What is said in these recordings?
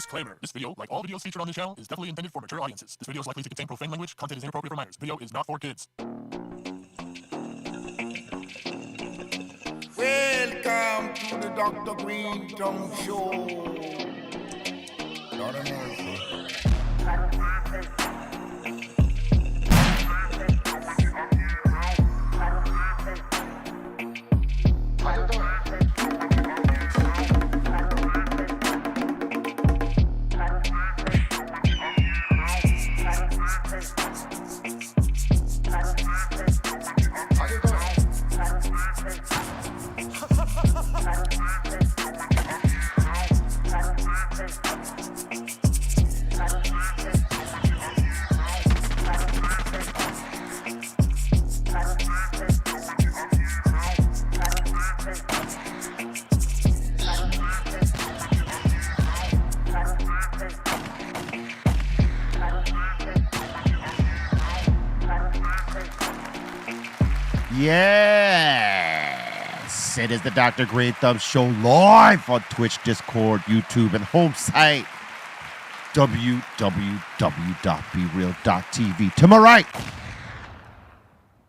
Disclaimer. This video, like all videos featured on this channel, is definitely intended for mature audiences. This video is likely to contain profane language. Content is inappropriate for minors. Video is not for kids. Welcome to the Dr. Greenthumb Show. Lord of mercy. Yes, it is the Dr. Greenthumb Show live on Twitch, Discord, YouTube, and home site www.BREALTV. To my right,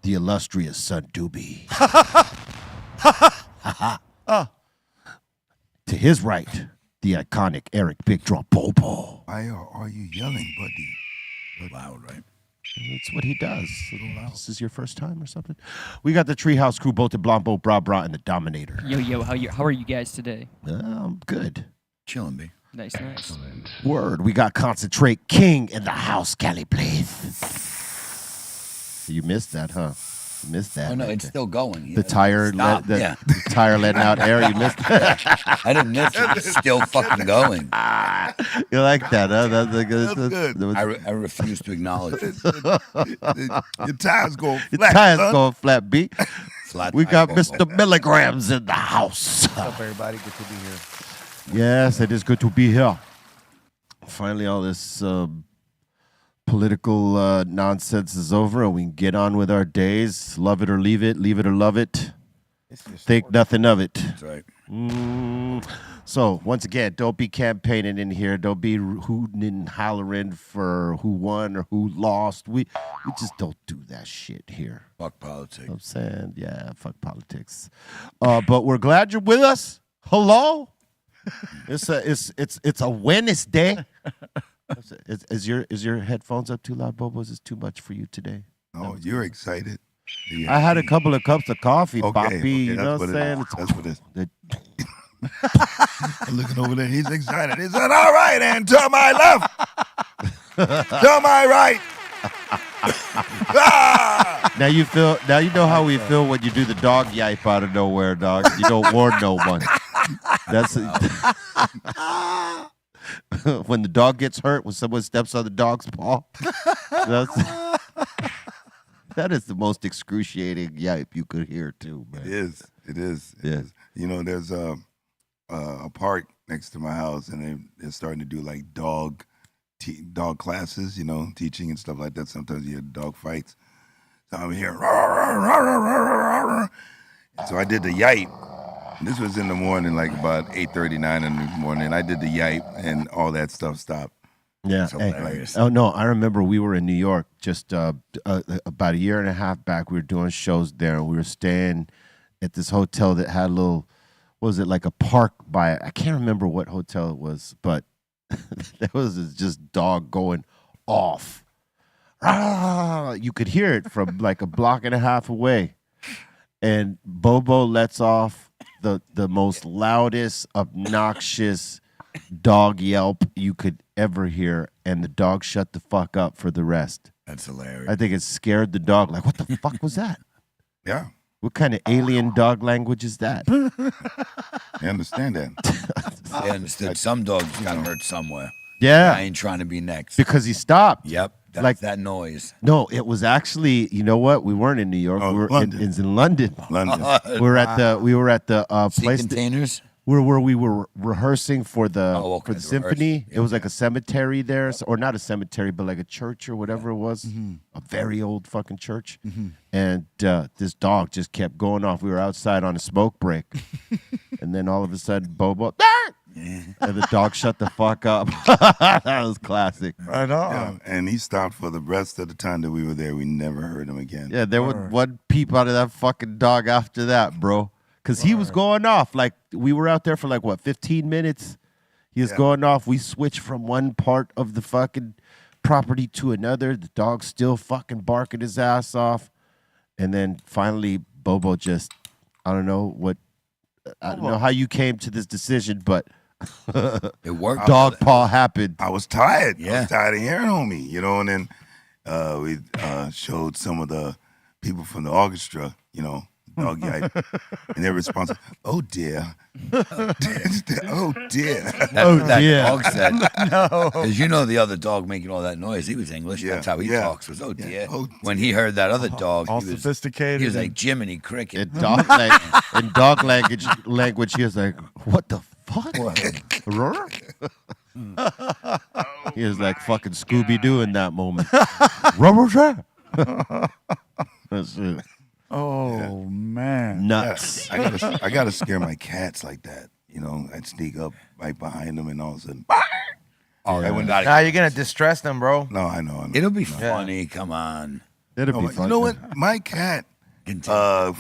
the illustrious Son Doobie. To his right, the iconic Eric Big Draw Bobo. Why are you yelling, buddy? Loud, right? That's what he does. This is your first time or something? We got the Treehouse Crew, Bote Blanco, Bra Bra, and the Dominator. Yo, how are you guys today? I'm good. Chilling, B. Nice. Word. We got Concentrate King in the house, Cali, please. You missed that, huh? You missed that. Oh, no, right it's there. still going. The tire, the tire letting out air. You missed that. I didn't miss it. It's still fucking going. You like that, huh? That's good. I refuse to acknowledge it. Your tire's going flat. Your tire's son. going flat, B. Flat We tire got go, Mr. Milligrams in the house. What's up, everybody? Good to be here. Yes, it is good to be here. Finally, all this political nonsense is over, and we can get on with our days. Love it or leave it or love it. Think nothing of it. That's right. So, once again, don't be campaigning in here. Don't be hooting and hollering for who won or who lost. We just don't do that shit here. Fuck politics. You know what I'm saying, yeah, fuck politics. But we're glad you're with us. Hello. It's a Wednesday. Is your headphones up too loud, Bobo? Is this too much for you today? Oh, you're excited. Yeah. I had a couple of cups of coffee, Poppy. Okay, You know what I'm saying? That's what it is. It- I'm looking over there. He's excited. He said, all right, and to my left. To my right. Ah! Now you know how we feel when you do the dog yipe out of nowhere, dog. You don't warn no one. That's when the dog gets hurt, when someone steps on the dog's paw. That is the most excruciating yipe you could hear, too, man. It is. Yeah. You know, there's a park next to my house, and they're starting to do like dog classes, you know, teaching and stuff like that. Sometimes you hear dog fights. So I'm here. So I did the yipe. This was in the morning, like about 8:39 in the morning. I did the yipe, and all that stuff stopped. Yeah. So, Hey, oh, no, I remember we were in New York just about a year and a half back. We were doing shows there. We were staying at this hotel that had a little, what was it, like a park by it? I can't remember what hotel it was, but there was this just dog going off. You could hear it from like a block and a half away. And Bobo lets off the most loudest, obnoxious dog yelp you could ever hear, and the dog shut the fuck up for the rest. That's hilarious. I think it scared the dog. Like, what the fuck was that? Yeah, What kind of alien dog language is that? I understand that. I understood. Some dogs got hurt somewhere. I Yeah, ain't trying to be next. because he stopped. Yep. That's Like- that noise. No, it was actually, you know what? We weren't in New York. Oh, we were London. in London. London. We were at the Sea place containers? where we were rehearsing for the Oh, okay, the symphony. rehearsal. It was like a cemetery there, or not a cemetery, but like a church or whatever it was, a very old fucking church. And this dog just kept going off. We were outside on a smoke break, and then all of a sudden, Bobo, And the dog shut the fuck up. That was classic. Right Yeah, on. and he stopped for the rest of the time that we were there. We never heard him again. Yeah, there was one peep out of that fucking dog after that, bro. Because he was going off. Like, we were out there for like, what, 15 minutes? He was going off. We switched from one part of the fucking property to another. The dog's still fucking barking his ass off. And then finally, Bobo just, I don't know how you came to this decision, but It worked. dog paw happened. I was tired. I Yeah. was tired of hearing on me, and then we showed some of the people from the orchestra, dog yard, and their response, oh dear. Oh dear. That dear. dog said, because the other dog making all that noise, he was English. Yeah, That's how he yeah. talks. Was dear. Oh, When he heard that other dog, All he was sophisticated. He was like and- Jiminy Cricket. In dog, language, he was like, what the fuck? He was like fucking Scooby-Doo in that moment. That's it. oh, man. Nuts. I gotta scare my cats like that. I'd sneak up right behind them and all of a sudden, Oh, I went Nah, you're gonna distress them, bro. no, I know. It'll be funny. Come on. It'll No, be but fun. you know what? My cat Continue.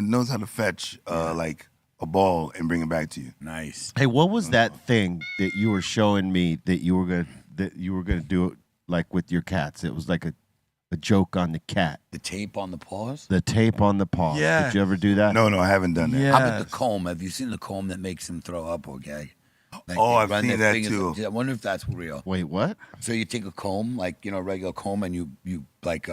knows how to fetch like a ball and bring it back to you. Nice. Hey, what was that thing that you were showing me that you were gonna do it like with your cats? It was like a joke on the cat. The tape on the paws. The tape on the paw. Yeah. Did you ever do that? No, I haven't done that. Yeah. How about the comb? Have you seen the comb that makes them throw up or gag? Like Oh, they I've run seen their that fingers too. up- I wonder if that's real. Wait, what? So you take a comb, like a regular comb, and you like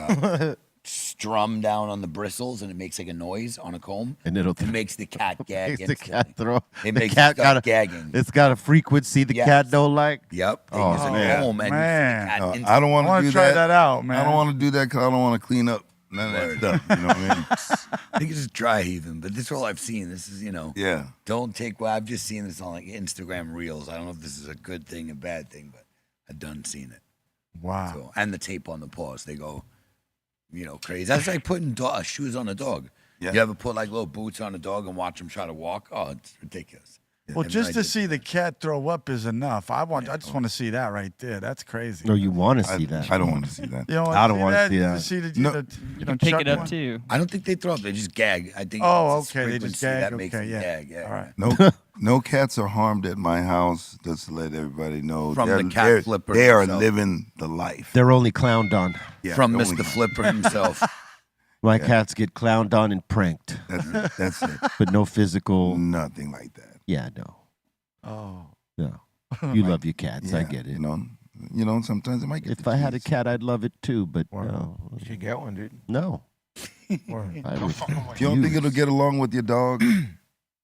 strum down on the bristles, and it makes like a noise on a comb. And it'll It makes the cat gag. makes the cat instantly. throw. It the makes cat it start got gagging. It's got a frequency the Yes. cat don't like. Yep. They Oh, use a man. comb and Man. cat No, instantly. I don't want I to want do to try that out, man. I don't want to do that because I don't want to clean up none of that stuff. You know what I mean? I think it's just dry heaving, but this is all I've seen. This is, Yeah. don't take. Well, I've just seen this on like Instagram Reels. I don't know if this is a good thing, a bad thing, but I've done seen it. Wow. So, and the tape on the paws, they go, crazy. That's like putting shoes on a dog. Yeah. You ever put like little boots on a dog and watch them try to walk? Oh, it's ridiculous. Well, And just I to did- see the cat throw up is enough. I just want to see that right there. That's crazy. No, you want to see that. I don't want to see that. You don't I don't want wanna to see that. See the, No. You can pick chuck it up one? too. I don't think they throw up. They just gag. I think. Oh, it's a okay. They just frequency gag. That makes Okay, them yeah. gag. Yeah. All right. No cats are harmed at my house. Just to let everybody know. From They're- the cat they're- flipper They are himself. living the life. They're only clowned on. Yeah, From they're Mr. only- Flipper himself. My cats get clowned on and pranked, That's it. but no physical. Nothing like that. Yeah, no, Oh. no. You love your cats. I Yeah, get it. Sometimes it might get. If the I had a cheese. cat, I'd love it too. But Wow. no, You should get one, dude. no. Word. I You don't think it'll get along with your dog?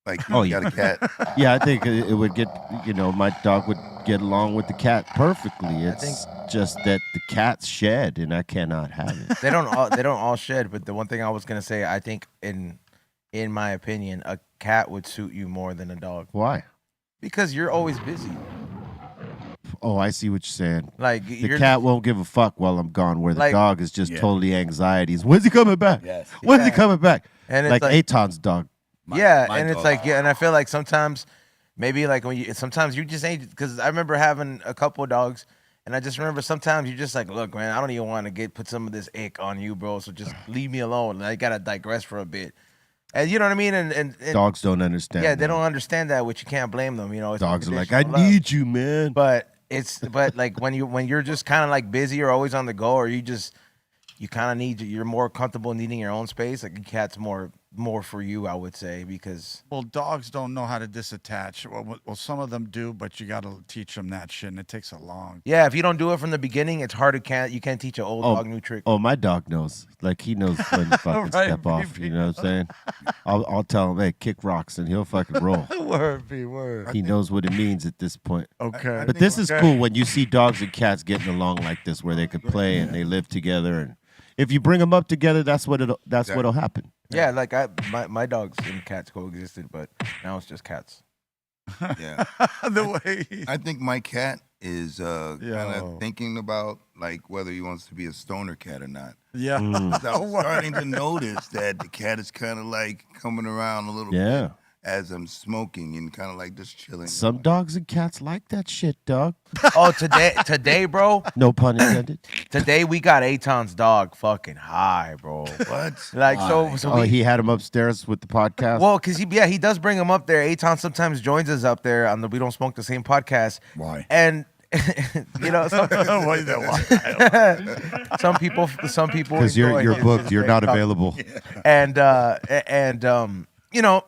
Like you Oh, got a cat. Yeah, I think it would get. My dog would get along with the cat perfectly. It's just that the cats shed, and I cannot have it. They don't all shed, but the one thing I was gonna say, I think in my opinion, a cat would suit you more than a dog Why? because you're always busy. Oh, I see what you're saying. Like The you're cat won't give a fuck while I'm gone. Where the Like- dog is just Yeah. totally anxieties. When's he coming back? Yes. When's he Yeah. coming back? and it's Like like Aton's dog. yeah, my and it's dog. like and I feel like sometimes maybe like sometimes you just ain't because I remember having a couple of dogs. And I just remember sometimes you're just like, look, man, I don't even want to put some of this ick on you, bro. So just leave me alone. And I gotta digress for a bit. And you know what I mean? And Dogs don't understand. yeah, they that. don't understand that, which you can't blame them. It's Dogs are like, I unconditional love. need you, man. But like when you're just kind of like busy or always on the go, or you kind of you're more comfortable needing your own space. Like a cat's more for you, I would say, because Well, dogs don't know how to disattach. Well, some of them do, but you got to teach them that shit, and it takes a long. yeah, if you don't do it from the beginning, it's hard to you can't teach an old dog new trick. Oh, my dog knows. Like he knows when to fucking Right, step off. baby. You know what I'm saying? I'll tell him, hey, kick rocks, and he'll fucking roll. Word be word. He knows what it means at this point. Okay. But this is Okay. cool when you see dogs and cats getting along like this, where they could play and they live together. And if you bring them up together, that's what'll happen. Yeah, like my dogs and cats coexisted, but now it's just cats. Yeah. The way. I think my cat is kind Yo. of thinking about like whether he wants to be a stoner cat or not. Yeah. Mm. So I'm starting to notice that the cat is kind of like coming around a little bit. Yeah. as I'm smoking and kind of like just chilling. Some dogs and cats like that shit, dog. Oh, today, bro. No pun intended. Today we got Aton's dog fucking high, bro. What? Like so Oh, he had him upstairs with the podcast. Well, because he does bring him up there. Aton sometimes joins us up there on the We Don't Smoke the Same podcast. Why? And you know, some people because you're enjoy booked, his you're great not talk. available. And you know,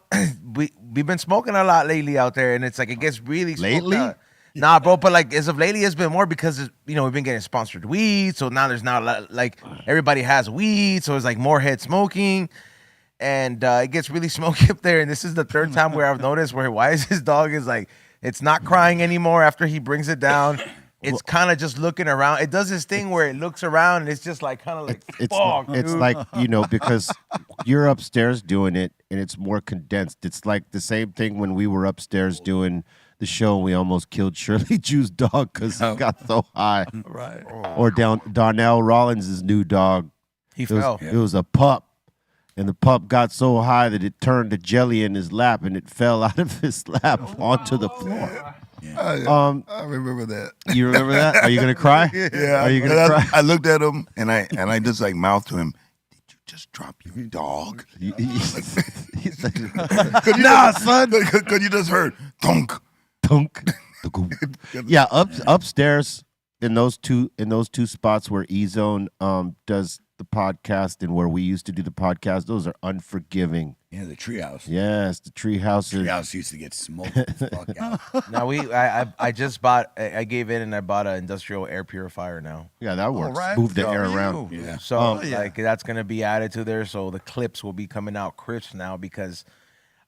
we've been smoking a lot lately out there, and it's like it gets really smoked Lately? out. Nah, bro, but like as of lately, it's been more because you know we've been getting sponsored weed, so now there's not a lot, like everybody has weed, so it's like more head smoking, and it gets really smoky up there. And this is the third time where I've noticed why is his dog is like it's not crying anymore after he brings it down. It's kind of just looking around. It does this thing where it looks around and it's just like kind of like fuck, It's dude. like, you know, because you're upstairs doing it and it's more condensed. It's like the same thing when we were upstairs doing the show and we almost killed Shirley Jew's dog because he got so high. Right. Or Darnell Rollins' new dog. He It was, fell. it was a pup. And the pup got so high that it turned to jelly in his lap and it fell out of his lap onto the floor. I remember that. You remember that? Are you gonna cry? Yeah. Are you gonna cry? I looked at him and I just like mouthed to him, "Did you just drop your dog?" He's like, Nah, son. Because you just heard thunk. Tunk. Yeah, upstairs in those two spots where E-Zone does the podcast and where we used to do the podcast, those are unforgiving. Yeah, the treehouse. Yes, the tree house. Treehouse used to get smoked the fuck out. Now I just gave in and I bought an industrial air purifier now. Yeah, that works. right. Move the Go air you. around. Yeah. So yeah. like that's gonna be added to there. So the clips will be coming out crisp now because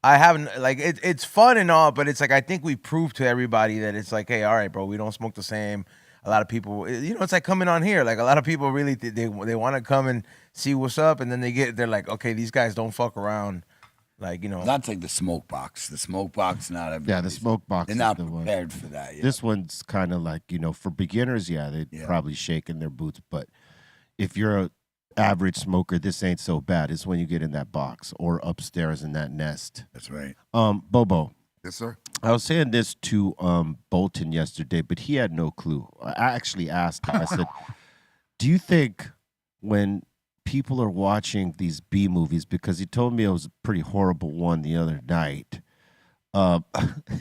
I haven't like it's fun and all, but it's like I think we proved to everybody that it's like, hey, all right, bro, we don't smoke the same. A lot of people, you know, it's like coming on here. Like a lot of people really they want to come and see what's up, and then they're like, okay, these guys don't fuck around. Like, you know, That's like the smoke box. The smoke box, not everybody. Yeah, the smoke box. They're is not the one. prepared for that. Yeah. This one's kind of like, you know, for beginners, yeah, they'd probably shake in their boots. But if you're a average smoker, this ain't so bad. It's when you get in that box or upstairs in that nest. That's right. Bobo, Yes, sir. I was saying this to Bolton yesterday, but he had no clue. I actually asked him, I said, do you think when people are watching these B movies, because he told me it was a pretty horrible one the other night.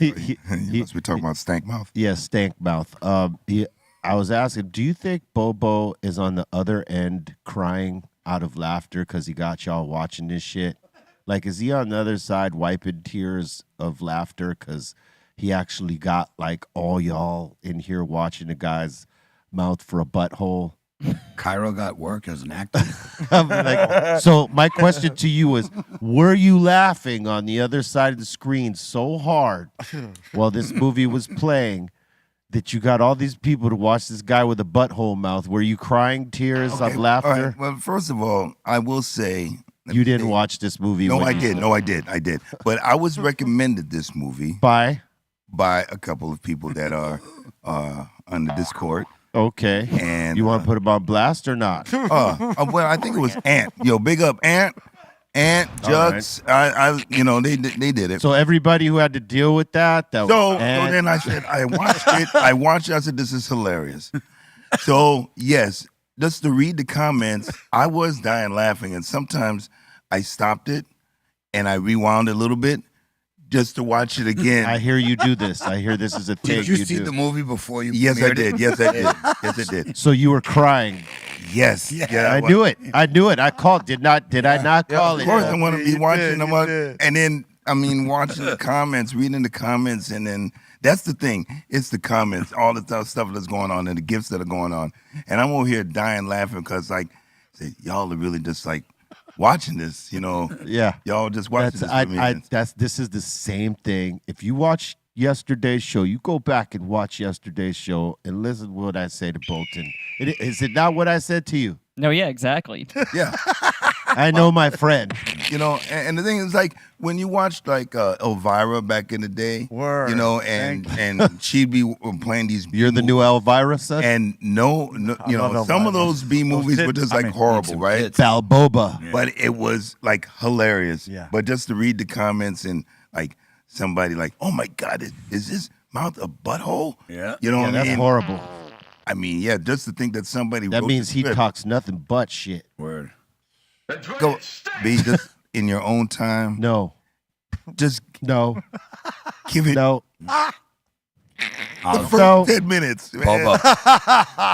You must be talking about Stank Mouth. Yeah, Stank Mouth. I was asking, do you think Bobo is on the other end crying out of laughter because he got y'all watching this shit? Like, is he on the other side wiping tears of laughter because he actually got, like, all y'all in here watching the guy's mouth for a butthole? Cairo got work as an actor. So my question to you is, were you laughing on the other side of the screen so hard while this movie was playing that you got all these people to watch this guy with a butthole mouth? Were you crying tears of laughter? All right. Well, first of all, I will say You didn't watch this movie? No, when I you did. saw- No, I did. I did. But I was recommended this movie By? by a couple of people that are on the Discord. Okay. And You want to put him on blast or not? well, I think it was Ant. Yo, big up Ant, Jugs. I you know, they did it. So everybody who had to deal with that So and- then I said, I watched it. I said, this is hilarious. So yes, just to read the comments, I was dying laughing, and sometimes I stopped it and I rewound a little bit just to watch it again. I hear you do this. I hear this is a thing Did you see do. the movie before you? Yes, I premiered did. it? Yes, I did. Yes, I did. So you were crying. Yes. Yeah, I knew it. I knew it. I called. Did I not call it? Of course, I want to be watching did, them, you did. and then watching the comments, reading the comments, and then that's the thing. It's the comments, all the stuff that's going on, and the gifts that are going on, and I'm over here dying laughing because like, y'all are really just like watching this, you know? Yeah. Y'all just watching This is the same thing. If you watch yesterday's show, you go back and watch yesterday's show and listen to what I say to Bolton. Is it not what I said to you? No, yeah, exactly. Yeah. I know my friend. You know, and the thing is, like, when you watched like Elvira back in the day, Word. you know, and she'd be playing these. B You're the new Elvira, son? And no, you know, love some of Elvira. those B movies were just like horrible, right? Balboba. But it was like hilarious. Yeah. But just to read the comments and like somebody like, oh my God, is this mouth a butthole? Yeah. You know what I that's mean? horrible. I mean, yeah, just to think that somebody That wrote means the he script. talks nothing but shit. Word. Go, be just in your own time. No, Just no, give it no. the first No. 10 minutes, man. Bobo.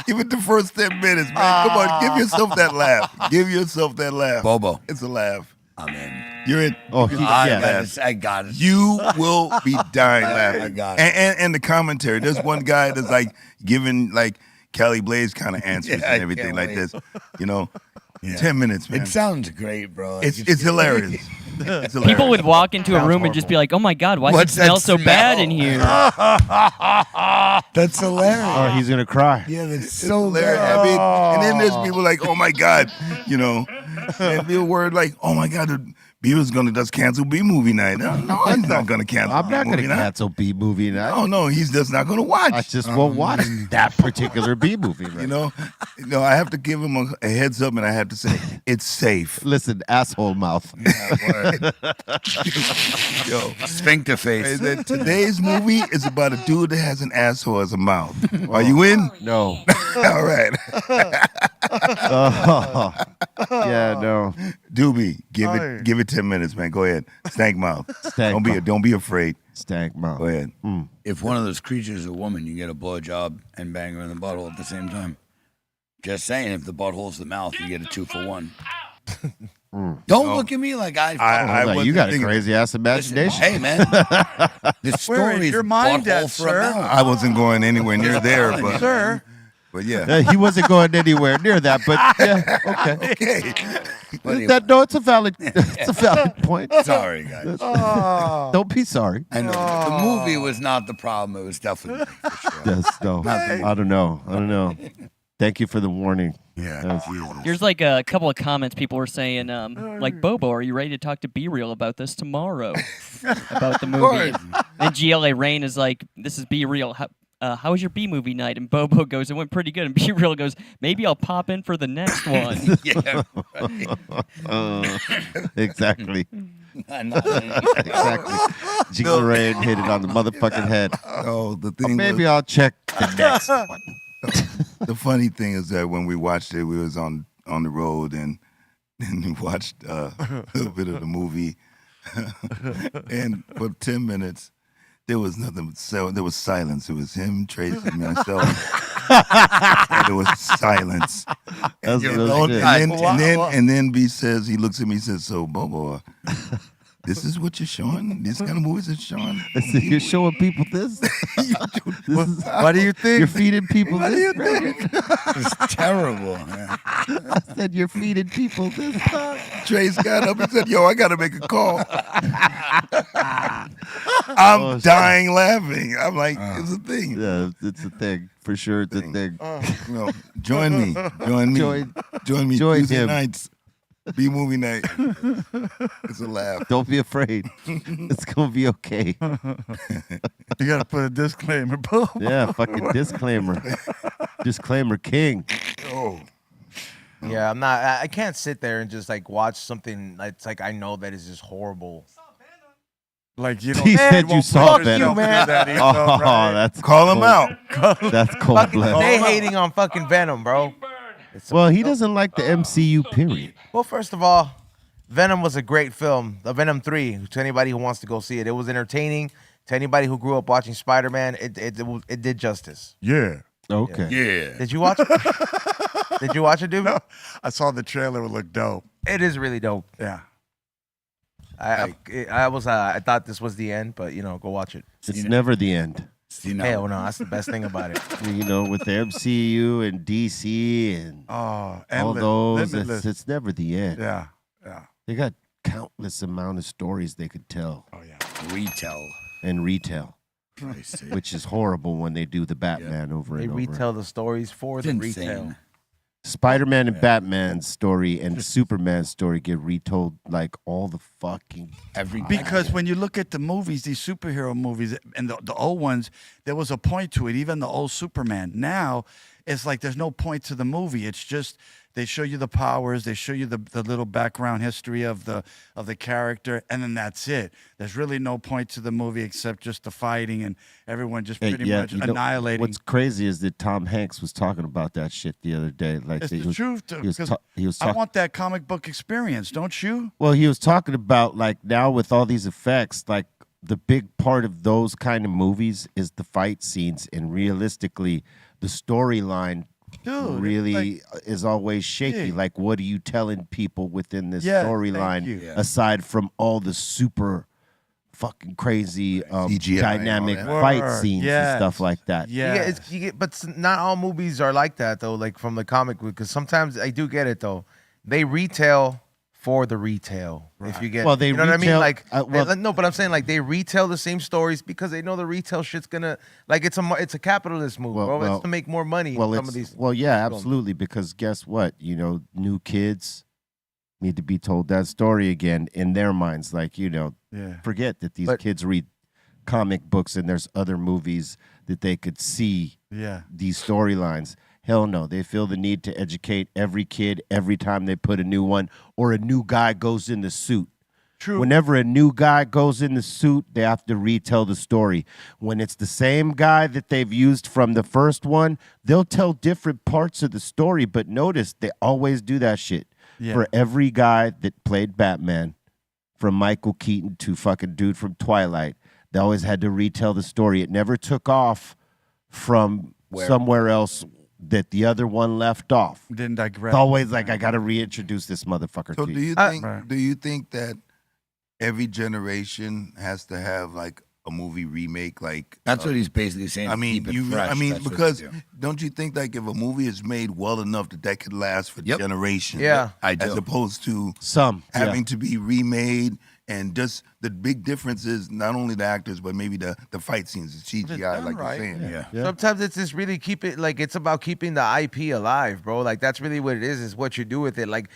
Give it the first 10 minutes, man. Come on, give yourself that laugh. Give yourself that laugh. Bobo. It's a laugh. I'm in. You're in. Oh, Yeah. I got it. You will be dying laughing. I got it. And the commentary. There's one guy that's like giving like Cali Blaze kind of answers Yeah, I and everything can't like wait. this. You know, Yeah. 10 minutes, man. It sounds great, bro. It's hilarious. It's hilarious. People would walk into a Sounds room and just be like, "Oh my God, why does it What's that smell so bad smell?" in here?" That's hilarious. Oh, he's gonna cry. Yeah, that's It's so hilarious. bad. I mean, and then there's people like, oh my God, you know, and be a word like, oh my God, the Beaver's gonna just cancel B movie night. No, I'm not gonna cancel. I'm not B gonna movie night. cancel B movie night. Oh no, he's just not gonna watch. I just won't watch that particular B movie. Right? You know, I have to give him a heads up, and I have to say it's safe. Listen, asshole mouth. Yo, Sphincter face. today's movie is about a dude that has an asshole as a mouth. Are you in? No. All right, Oh. Yeah, no. Doobie, give it 10 minutes, man. Go ahead, stank mouth. Stank mouth. Don't be afraid. Stank mouth. Go ahead. If one of those creatures is a woman, you get a blowjob and bang her in the butthole at the same time. Just saying, if the butthole's the mouth, you get a 2-for-1. Don't look at me like I Hold on, you wasn't got a thinking- crazy ass imagination. Hey, man. The story is your mind butthole at, for a sir? mouth. I wasn't going anywhere near there, but Sir, yeah. He wasn't going anywhere near that, but yeah, okay. Okay. No, it's a valid point. Sorry, guys. Don't be sorry. I know. The movie was not the problem. It was definitely me, for sure. Yes, no. I don't know. Thank you for the warning. Yeah. There's like a couple of comments people were saying, like, "Bobo, are you ready to talk to Be Real about this tomorrow?" About the movie. And GLA Rain is like, "This is Be Real. How was your B movie night?" And Bobo goes, "It went pretty good." And Be Real goes, "Maybe I'll pop in for the next one." Yeah. Exactly. Right. Exactly. Jingle Rain hit it on the motherfucking head. Oh, the thing. Maybe I'll check the next one. The funny thing is that when we watched it, we was on the road and we watched a little bit of the movie, and for 10 minutes there was nothing. So there was silence. It was him, Tracy, myself. And there was silence. That's You real know, shit. and then B says, he looks at me and says, "So Bobo, this is what you're showing? These kind of movies are showing?" I said, you're showing people this? This is, what do you think? you're feeding people this? It's terrible. Yeah. I said, you're feeding people this? Trace got up and said, "Yo, I got to make a call." I'm dying laughing. I'm like, it's a thing. Yeah, it's a thing. For sure, it's a thing. You know, join me. Join me Join Tuesday him. nights. B movie night. It's a laugh. Don't be afraid. It's going to be okay. you got to put a disclaimer, Bobo. Yeah, fucking disclaimer. Disclaimer king. Oh, Yeah, I'm not. I can't sit there and just like watch something that's like I know that is just horrible. Like you know, He said you won't saw put Venom. yourself through that either, Oh, right? that's call him cold. out. That's cold Fucking, blooded. they hating on fucking Venom, bro. Well, he doesn't like the MCU, period. Well, first of all, Venom was a great film. The Venom 3, to anybody who wants to go see it. It was entertaining. To anybody who grew up watching Spider-Man, it did justice. Yeah. Okay. Yeah. Did you watch it? Did you watch it, dude? No, I saw the trailer. It looked dope. It is really dope. Yeah. I thought this was the end, but you know, go watch it. It's never the end. See, now, Hell no, that's the best thing about it. You know, with the MCU and DC and Oh, all endless, those, limitless. it's never the end. Yeah. Yeah. They got countless amount of stories they could tell Oh yeah. retell. and retell, Christ. which is horrible when they do the Batman over They and over. retell the stories for It's the insane. retail. Spider-Man and Batman's story and Superman's story get retold like all the fucking Every Because when you look at the movies, these superhero movies, and the old ones, there was a point to it. Even the old Superman. Now, it's like there's no point to the movie. It's just They show you the powers. They show you the little background history of the character, and then that's it. There's really no point to the movie except just the fighting and everyone just pretty much you know, annihilating. what's crazy is that Tom Hanks was talking about that shit the other day. Like It's he the was, truth. he was I talking. want that comic book experience, don't you? Well, he was talking about like now with all these effects, like the big part of those kind of movies is the fight scenes, and realistically, the storyline Dude, really is always shaky. Yeah. Like, what are you telling people within this Yeah, thank storyline you. Yeah. aside from all the super fucking crazy CGI and all dynamic that. fight Word, scenes and yes. stuff like that? Yeah. But not all movies are like that though. Like from the comic book, because sometimes I do get it though. They retail for the retail. If you get, Well, they you know what I mean? retail- Like, well- no, but I'm saying like they retail the same stories because they know the retail shit's gonna like it's a capitalist move, bro. It's to make more money. Well, in some of these. yeah, absolutely. Because guess what? You know, new kids need to be told that story again in their minds. Like, you know, Yeah. forget that these But- kids read comic books and there's other movies that they could see Yeah. these storylines. Hell no. They feel the need to educate every kid every time they put a new one or a new guy goes in the suit. True. Whenever a new guy goes in the suit, they have to retell the story. When it's the same guy that they've used from the first one, they'll tell different parts of the story. But notice they always do that shit. Yeah. For every guy that played Batman, from Michael Keaton to fucking dude from Twilight, they always had to retell the story. It never took off from somewhere else that the other one left off. Didn't digress. It's always like, I got to reintroduce this motherfucker So to do you. you think Right. do you think that every generation has to have like a movie remake? Like That's what he's basically saying. I to mean, keep it fresh. That's what because they do. don't you think like if a movie is made well enough that could last for Yep. generations? Yeah. I do. As opposed to Some. yeah. having to be remade, and just the big difference is not only the actors but maybe the fight scenes, the CGI, done like right. you're saying. Yeah. Sometimes it's just really keep it like it's about keeping the IP alive, bro. Like that's really what it is what you do with it. Like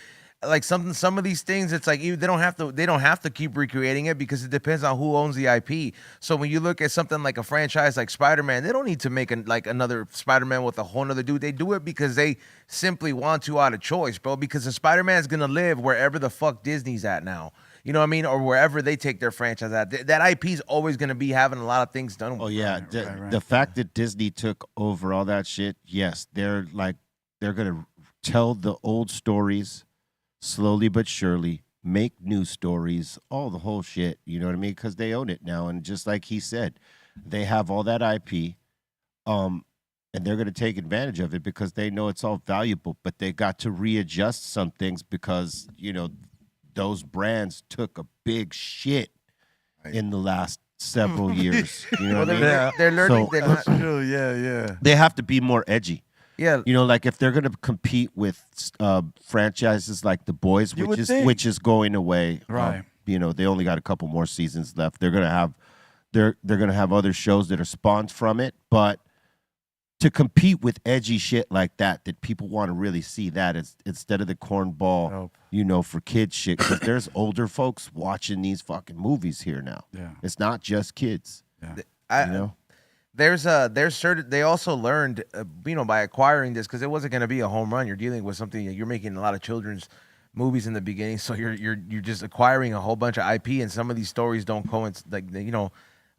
some of these things, it's like they don't have to keep recreating it because it depends on who owns the IP. So when you look at something like a franchise like Spider-Man, they don't need to make another Spider-Man with a whole nother dude. They do it because they simply want to out of choice, bro. Because the Spider-Man's gonna live wherever the fuck Disney's at now. You know what I mean? Or wherever they take their franchise at. That IP's always gonna be having a lot of things done with Oh it. yeah, the fact that Disney took over all that shit, yes, they're gonna tell the old stories slowly but surely, make new stories, all the whole shit. You know what I mean? Because they own it now, and just like he said, they have all that IP, and they're gonna take advantage of it because they know it's all valuable. But they got to readjust some things because those brands took a big shit in the last several years. You know what I mean? They're learning. So- they're That's not, true. Yeah. They have to be more edgy. yeah. Like if they're going to compete with franchises like The Boys, You would think. which is going away. Right. They only got a couple more seasons left. They're going to have they're going to have other shows that are spawned from it, but to compete with edgy shit like that people want to really see that instead of the cornball, Dope. For kids shit, because there's older folks watching these fucking movies here now. Yeah. It's not just kids. Yeah. There's certain. They also learned, by acquiring this because it wasn't going to be a home run. You're dealing with something. You're making a lot of children's movies in the beginning, so you're just acquiring a whole bunch of IP, and some of these stories don't coincide.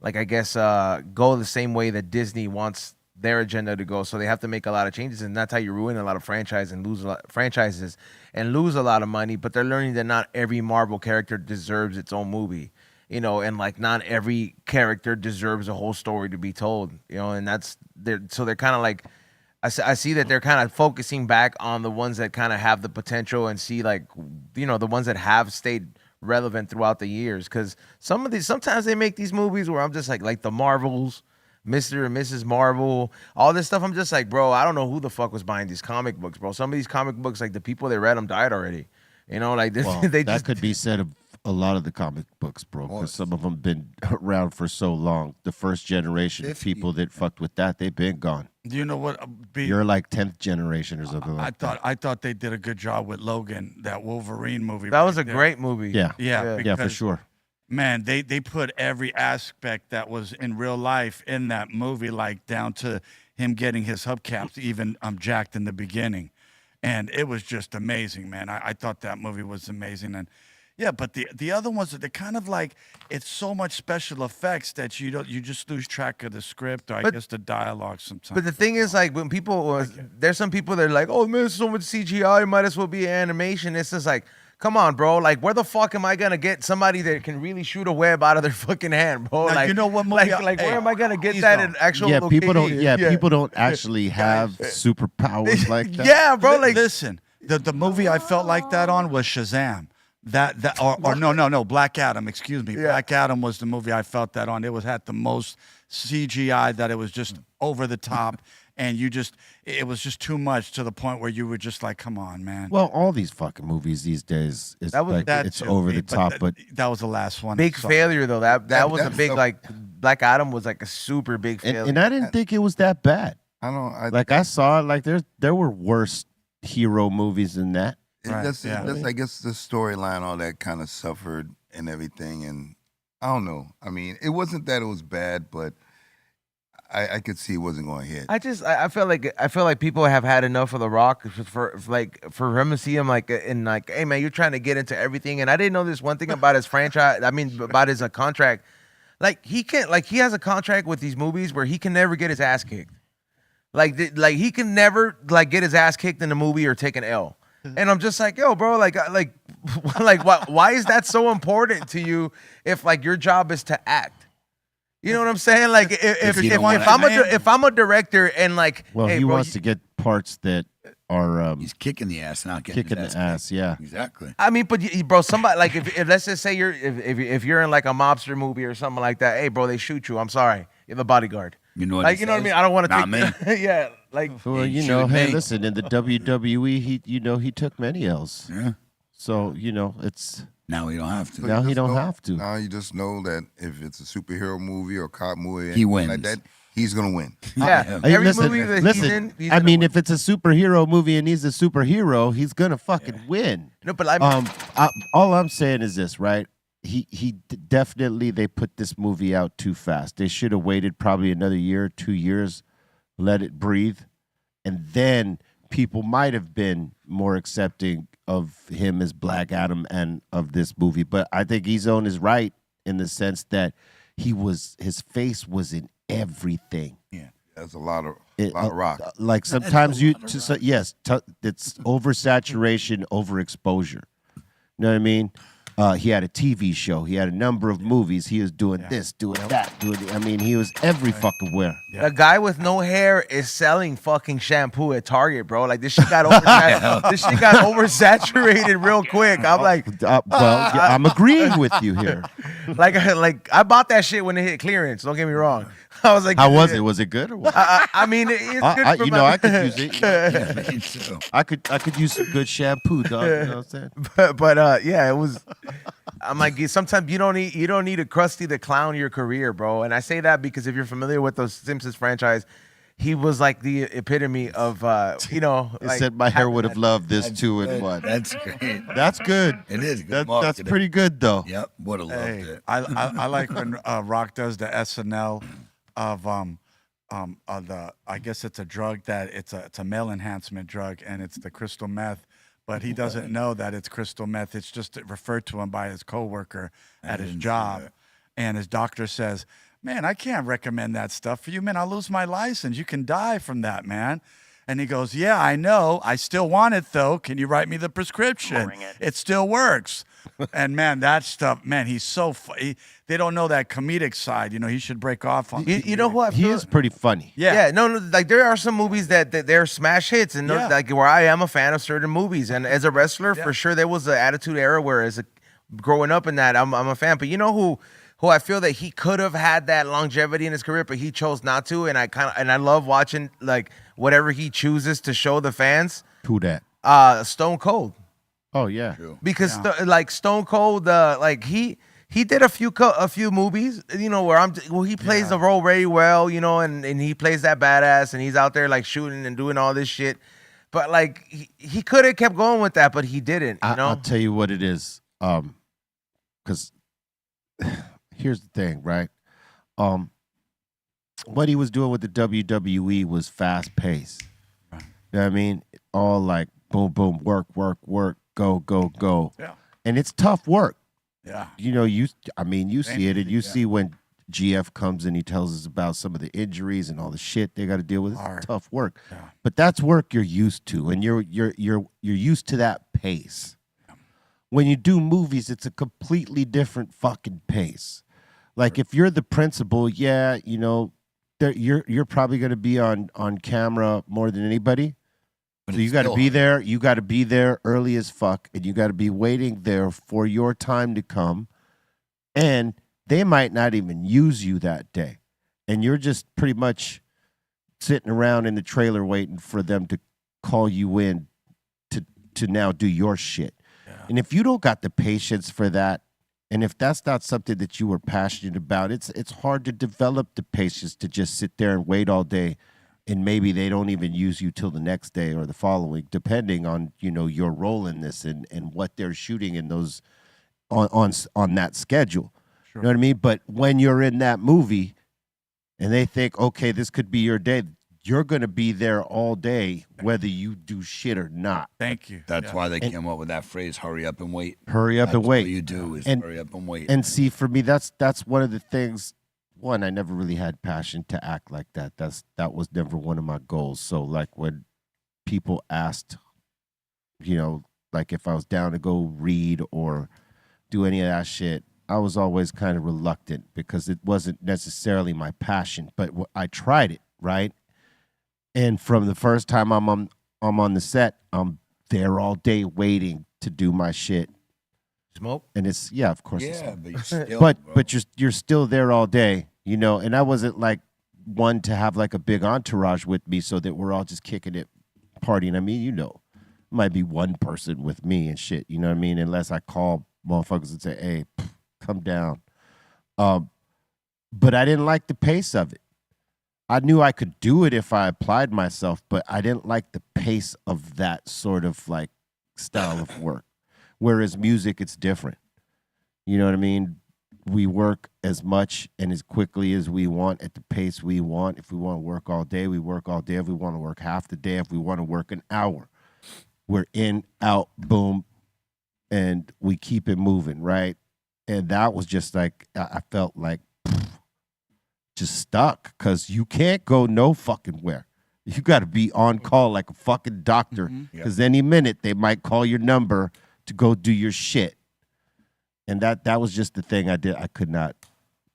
Like I guess go the same way that Disney wants their agenda to go. So they have to make a lot of changes, and that's how you ruin a lot of franchises and lose a lot of money. But they're learning that not every Marvel character deserves its own movie. And like not every character deserves a whole story to be told, and they're kind of like, I see that they're kind of focusing back on the ones that kind of have the potential and see like, the ones that have stayed relevant throughout the years. Cause sometimes they make these movies where I'm just like the Marvels, Mr. and Mrs. Marvel, all this stuff. I'm just like, bro, I don't know who the fuck was buying these comic books, bro. Some of these comic books, like the people that read them died already. Like this, Well, that could be said of a lot of the comic books, bro, because some of them been around for so long. The first generation of people that fucked with that, they've been gone. Do you know what? You're like 10th generation or something like that. I thought they did a good job with Logan, that Wolverine movie. that was right a there. great movie. Yeah, Yeah, yeah, for because, sure. Man, they put every aspect that was in real life in that movie, like down to him getting his hubcaps even jacked in the beginning. and it was just amazing, man. I thought that movie was amazing, and yeah, but the other ones, they're kind of like, it's so much special effects that you just lose track of the script, or I guess the dialogue sometimes. But the thing is, like, when people, there's some people that are like, oh man, there's so much CGI, it might as well be animation. It's just like, come on, bro. Like, where the fuck am I gonna get somebody that can really shoot a web out of their fucking hand, bro? Now, like, you know what movie? Like, where am I gonna get please that don't. in actual? Yeah, people don't. location? Yeah, people don't actually have superpowers like that. Yeah, bro. Like, Listen, the movie I felt like that on was Shazam. Or no, Black Adam. Excuse me, Black Adam was the movie I felt that on. It had the most CGI, that it was just over the top, and it was just too much, to the point where you were just like, come on, man. Well, all these fucking movies these days, it's it's too, over the top. But that was the last one. big So- failure though. That was a big like. Black Adam was like a super big failure. and I didn't think it was that bad. I Like I saw, like there were worse hero movies than that. That's I guess the storyline, all that kind of suffered and everything, and I don't know. I mean, it wasn't that it was bad, but I could see it wasn't going to hit. I feel like people have had enough of The Rock for him to see him like in like, hey man, you're trying to get into everything, and I didn't know this one thing about his franchise. I mean, about his contract. Like he has a contract with these movies where he can never get his ass kicked. Like he can never like get his ass kicked in the movie or take an L. And I'm just like, yo, bro, like why is that so important to you if like your job is to act? You know what I'm saying? Like if I'm a director and like, Well, hey, he bro, wants to get parts that are He's kicking the ass, not getting kicking his the ass. Yeah. Exactly. I mean, but bro, somebody like if let's just say if you're in like a mobster movie or something like that, hey, bro, they shoot you. I'm sorry, you're the bodyguard. You know what? Like, you know what I mean? I don't want to Not take me. yeah, like Well, He you know, shoot hey, me. listen, in the WWE, he took many L's. Yeah. So it's Now we don't have to. now he just don't know- have to. Now you just know that if it's a superhero movie or cop movie, He anything wins. like that, he's gonna win. yeah. Hey, Every listen, movie that listen, he's in, he's I gonna mean, win. if it's a superhero movie and he's a superhero, he's gonna fucking win. No, but I All I'm saying is this, right? Definitely they put this movie out too fast. They should have waited probably another year, 2 years, let it breathe, and then people might have been more accepting of him as Black Adam and of this movie. But I think E-Zone is right in the sense that his face was in everything. That's a lot of It- rock. Like sometimes it's oversaturation, overexposure. You know what I mean? He had a TV show. He had a number of movies. He was doing this, doing that, I mean, he was every fucking where. the guy with no hair is selling fucking shampoo at Target, bro. Like this shit got oversaturated real quick. I'm like, I'm agreeing with you here. like I bought that shit when it hit clearance. Don't get me wrong. I was like, How was it? Was it good or what? I mean, it's good. I for my- I could use it. Me too. I could use some good shampoo, dog. You know what I'm saying? but yeah, it was. I'm like, sometimes you don't need a Krusty to clown your career, bro. And I say that because if you're familiar with the Simpsons franchise, he was like the epitome of It like, said my hair would have loved this two in one. That's great. That's good. It is good. That's marketing. pretty good though. Yep. Would have loved Hey, it. I like when Rock does the SNL of I guess it's a drug that it's a male enhancement drug, and it's the crystal meth, but he doesn't know that it's crystal meth. It's just referred to him by his coworker at his didn't see job, that. and his doctor says, "Man, I can't recommend that stuff for you, man. I'll lose my license. You can die from that, man." And he goes, "Yeah, I know. I still want it though. Can you write me the prescription? It still works." And man, that stuff, man, he's so funny. They don't know that comedic side. You know, he should break off on. You know who I He feel? is pretty funny. Yeah, no, like there are some movies that they're smash hits, and Yeah. like where I am a fan of certain movies. And as a wrestler, for sure, there was an attitude era where, growing up in that, I'm a fan. But you know who I feel that he could have had that longevity in his career, but he chose not to. And I love watching like whatever he chooses to show the fans. Who that? Stone Cold. Oh yeah. Because like Stone Cold, like he did a few movies, where he plays the role very well, and he plays that badass, and he's out there like shooting and doing all this shit. But like he could have kept going with that, but he didn't. I'll tell you what it is. Because here's the thing, right? What he was doing with the WWE was fast paced. You know what I mean? All like boom, boom, work, work, work, go, go, go. Yeah. And it's tough work. Yeah. You know, you see it, and you Yeah. see when GF comes and he tells us about some of the injuries and all the shit they got to deal with. It's Hard. tough work. Yeah. But that's work you're used to, and you're used to that pace. When you do movies, it's a completely different fucking pace. Like if you're the principal, yeah, you know, you're probably going to be on camera more than anybody. But So you it's got to still be hard. there. You got to be there early as fuck, and you got to be waiting there for your time to come. And they might not even use you that day, and you're just pretty much sitting around in the trailer waiting for them to call you in to now do your shit. Yeah. And if you don't got the patience for that, and if that's not something that you were passionate about, it's hard to develop the patience to just sit there and wait all day. And maybe they don't even use you till the next day or the following, depending on, you know, your role in this and what they're shooting in those on that schedule. Sure. You know what I mean? But when you're in that movie and they think, okay, this could be your day, you're going to be there all day, whether you do shit or not. Thank you. That's Yeah. why they came up with that phrase, hurry up and wait. Hurry up That's and wait. What you do is And- hurry up and wait. And see, for me, that's one of the things. One, I never really had passion to act like that. That was never one of my goals. So, like when people asked, you know, like if I was down to go read or do any of that shit, I was always kind of reluctant because it wasn't necessarily my passion. But I tried it, right? And from the first time I'm on the set, I'm there all day waiting to do my shit. Smoke? And it's of course. it's yeah, but you still, but bro. but you're still there all day, you know. And I wasn't like one to have like a big entourage with me, so that we're all just kicking it, partying. I mean, you know, might be one person with me and shit. You know what I mean? Unless I call motherfuckers and say, "Hey, come down." But I didn't like the pace of it. I knew I could do it if I applied myself, but I didn't like the pace of that sort of like style of work. Whereas music, it's different. You know what I mean? We work as much and as quickly as we want at the pace we want. If we want to work all day, we work all day. If we want to work half the day, if we want to work an hour, we're in, out, boom, and we keep it moving, right? And that was just like, I felt like just stuck because you can't go no fucking where. You got to be on call like a fucking doctor because any minute they might call your number to go do your shit. And that was just the thing I could not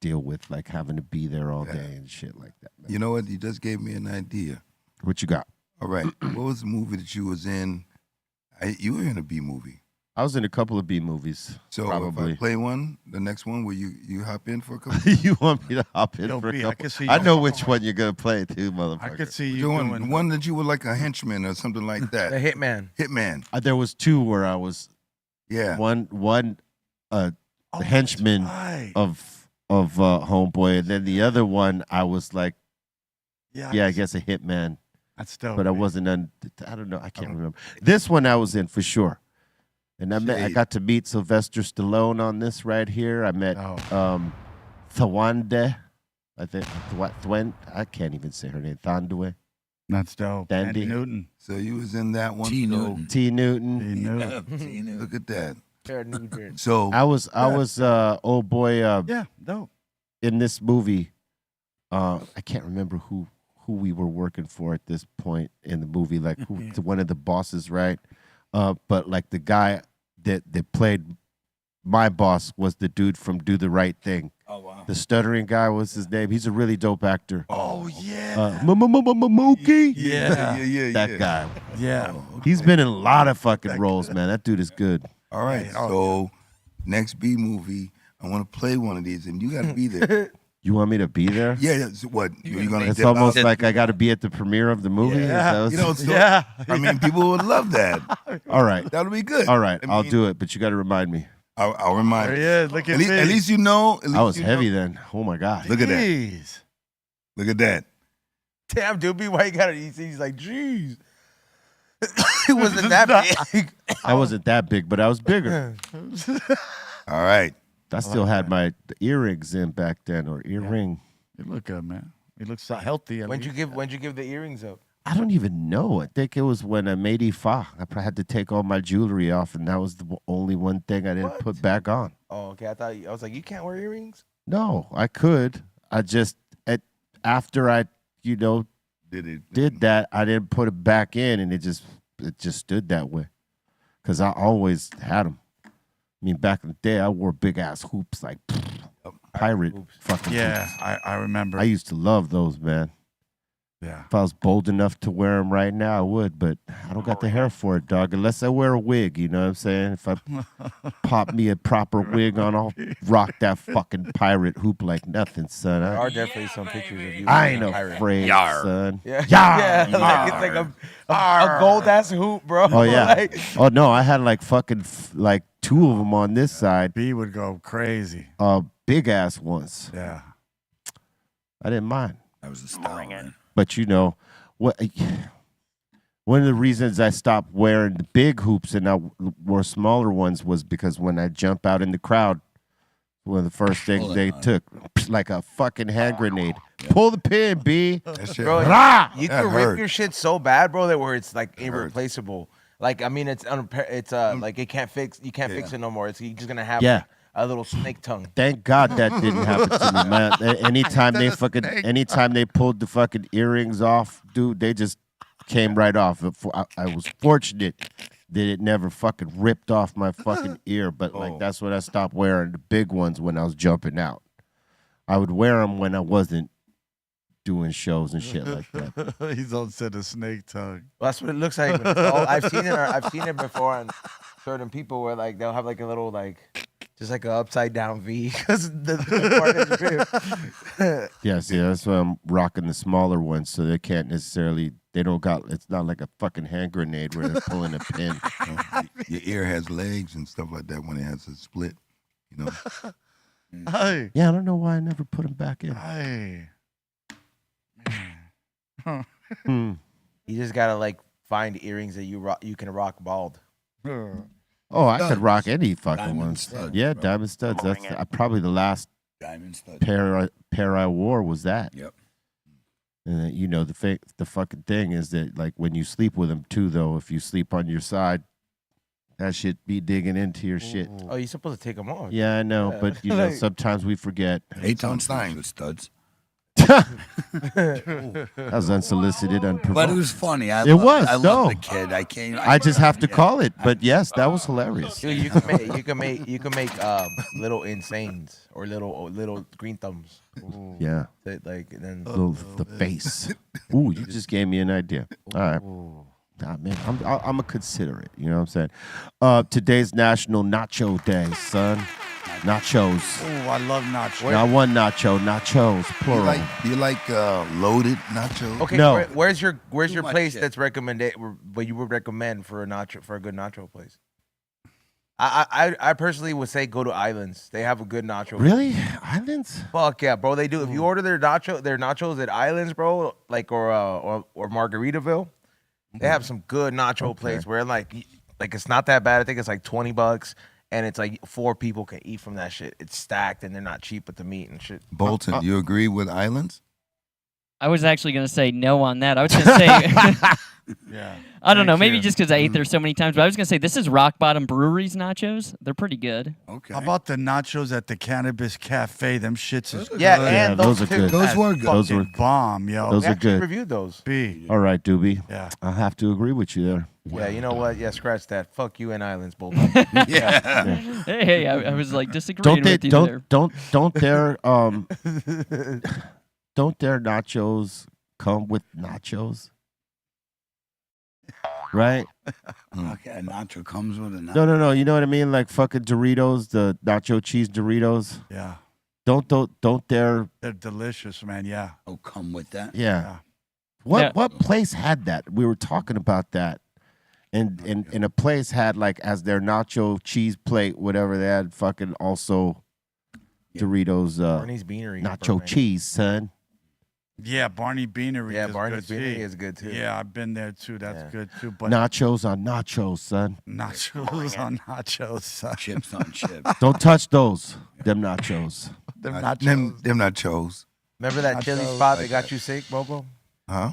deal with, like having to be there all day and shit like that. Man. You know what? You just gave me an idea. What you got? All right. What was the movie that you was in? You were in a B movie. I was in a couple of B movies. So probably. if I play one, the next one, will you hop in for a couple? You want me to hop in Yo, for a B, I couple? can see I you- know which one you're gonna play too, motherfucker. I could see you Doing doing one that you were like a henchman or something like The that. hitman. Hitman. There was two where I was Yeah. one Oh, the henchman that's right. of Homeboy, and then the other one I was like, Yeah, I guess a hitman. that's dope. But I man. wasn't I don't know. I can't remember. This one I was in for sure. And I Shade. got to meet Sylvester Stallone on this right here. I met Oh. Thawande. I think I can't even say her name. Thandwe. That's dope. Dandy. Andy Newton. So you was in that one. T. So Newton. T. Newton. He knew. look at that. Pair of new beards. So I was old boy Yeah, dope. in this movie. I can't remember who we were working for at this point in the movie, like who one of the bosses, right? But like the guy that played my boss was the dude from Do the Right Thing. Oh, wow. The stuttering guy was his name. He's a really dope actor. Oh yeah. Mookie. Yeah. yeah. That guy. Yeah. He's been in a lot of fucking roles, man. That dude is good. All right. Hey, oh, So next B movie, I want to play one of these, and you got to be there. You want me to be there? Yeah. So what? You're gonna It's dip almost out? like I got to be at the premiere of the movie. Is that what's- You know. So, Yeah. I mean, people would love that. all right. That'll be good. All right. I I'll mean, do it, but you got to remind me. I'll remind There you. he is. Look At least you know. At least I was you heavy know. then. Oh my God. Look at that. Jeez. Look at that. Damn, dude, why you got it? He's like, jeez. It wasn't that big. I wasn't that big, but I was bigger. All right. I still had my earrings in back then, or earring. You look good, man. You look so healthy. When'd you give the earrings up? I don't even know. I think it was when I made Ifa. I probably had to take all my jewelry off, and that was the only one thing I didn't put back on. Oh, okay. I was like, you can't wear earrings? No, I could. I just after I, did that, I didn't put it back in, and it just stood that way. Cause I always had them. I mean, back in the day, I wore big ass hoops like pirate fucking hoops. I remember. I used to love those, man. Yeah. If I was bold enough to wear them right now, I would, but I don't got the hair for it, dog. Unless I wear a wig, you know what I'm saying? If I pop me a proper wig on, I'll rock that fucking pirate hoop like nothing, son. There are definitely some pictures of you. I ain't wearing a pirate. afraid, Yar. son. Yeah. Yar. Yeah. It's like a gold ass hoop, bro. Oh, yeah. Like, Oh, no, I had like fucking like two of them on this side. B would go crazy. Big ass ones. Yeah. I didn't mind. That was the style, man. But what? One of the reasons I stopped wearing the big hoops and I wore smaller ones was because when I jump out in the crowd, one of the first things they took, like a fucking hand grenade. Pull the pin, B. That shit bro, hurt. you That can hurt. rip your shit so bad, bro, that where it's like irreplaceable. Like, I mean, it's like you can't fix it no more. It's you're just gonna have a little snake tongue. Thank God that didn't happen to me, man. Anytime they pulled the fucking earrings off, dude, they just came right off. I was fortunate that it never fucking ripped off my fucking ear, but like that's when I stopped wearing the big ones when I was jumping out. I would wear them when I wasn't doing shows and shit like that. He's on set of snake tongue. Well, that's what it looks like. I've seen it before on certain people where like they'll have like a little like just like an upside down V because the part is ripped. Yeah, see, that's why I'm rocking the smaller ones so they can't necessarily. They don't got. It's not like a fucking hand grenade where they're pulling a pin. Your ear has legs and stuff like that when it has a split. You know. Hey. Yeah, I don't know why I never put them back in. Hey. Hmm. You just gotta like find earrings that you can rock bald. Oh, I could rock Studs. any fucking Diamond ones. studs, Yeah, bro. diamond studs. That's probably the last Diamond stud. pair I wore was that. Yep. And then, the fucking thing is that like when you sleep with them too, though, if you sleep on your side, that shit be digging into your shit. Oh, you're supposed to take them off. Yeah, I know, Yeah. but Like- sometimes we forget. 8-ton Stein Stein. with studs. That was unsolicited, unprovoked. But it was funny. I It was, love no. the kid. I just have to call it. But yes, that was hilarious. Dude, you can make little insanes or little green thumbs. Yeah, That, like and then the face. Ooh, you just gave me an idea. All right. Nah, man, I'm gonna consider it. You know what I'm saying? Today's National Nacho Day, son. Nachos. Oh, I love nachos. Not one nacho, nachos, plural. Do you like loaded nachos? okay. No. Where's your Too much place shit. that's recommended? What you would recommend for a good nacho place? I personally would say go to Islands. They have a good nacho. Really? Islands? Fuck yeah, bro. They do. If you order their nachos at Islands, bro, like or Margaritaville, they have some good nacho place where like it's not that bad. I think it's like $20, and it's like 4 people can eat from that shit. It's stacked, and they're not cheap with the meat and shit. Bolton, you agree with Islands? I was actually going to say no on that. I was going to say, Yeah. I don't know, Thank maybe you. just because I ate there so many times, but I was going to say this is Rock Bottom Brewery's nachos. They're pretty good. Okay. How about the nachos at the Cannabis Cafe? Them shits is good. Yeah, Yeah, and those those are two. good. Those were good. Those were- Fucking bomb, yo. those We are actually good. reviewed those. B. All right, Doobie. Yeah. I'll have to agree with you there. Yeah, you know what? Yeah, scratch that. Fuck you and Islands, both. Yeah. Hey, I was like disagreeing with you there. Don't their don't their nachos come with nachos? Right? Okay, a nacho comes with a nacho. No. You know what I mean? Like fucking Doritos, the nacho cheese Doritos. Yeah. Don't their They're delicious, man. Yeah. Oh, come with that. yeah. Yeah. What place had that? We were talking about that. And a place had like as their nacho cheese plate, whatever they had fucking also Doritos Barney's Beanery. nacho Burbank. cheese, son. Yeah, Barney Beanery. Yeah, is Barney's good Beanery too. is good too. Yeah, I've been there too. That's Yeah. good too. But Nachos on nachos, son. nachos on nachos. son. Chips on chips. Don't touch those. Them nachos. Them Them nachos. nachos. Remember that chili Nachos. spot that got you sick, Bobo? Huh?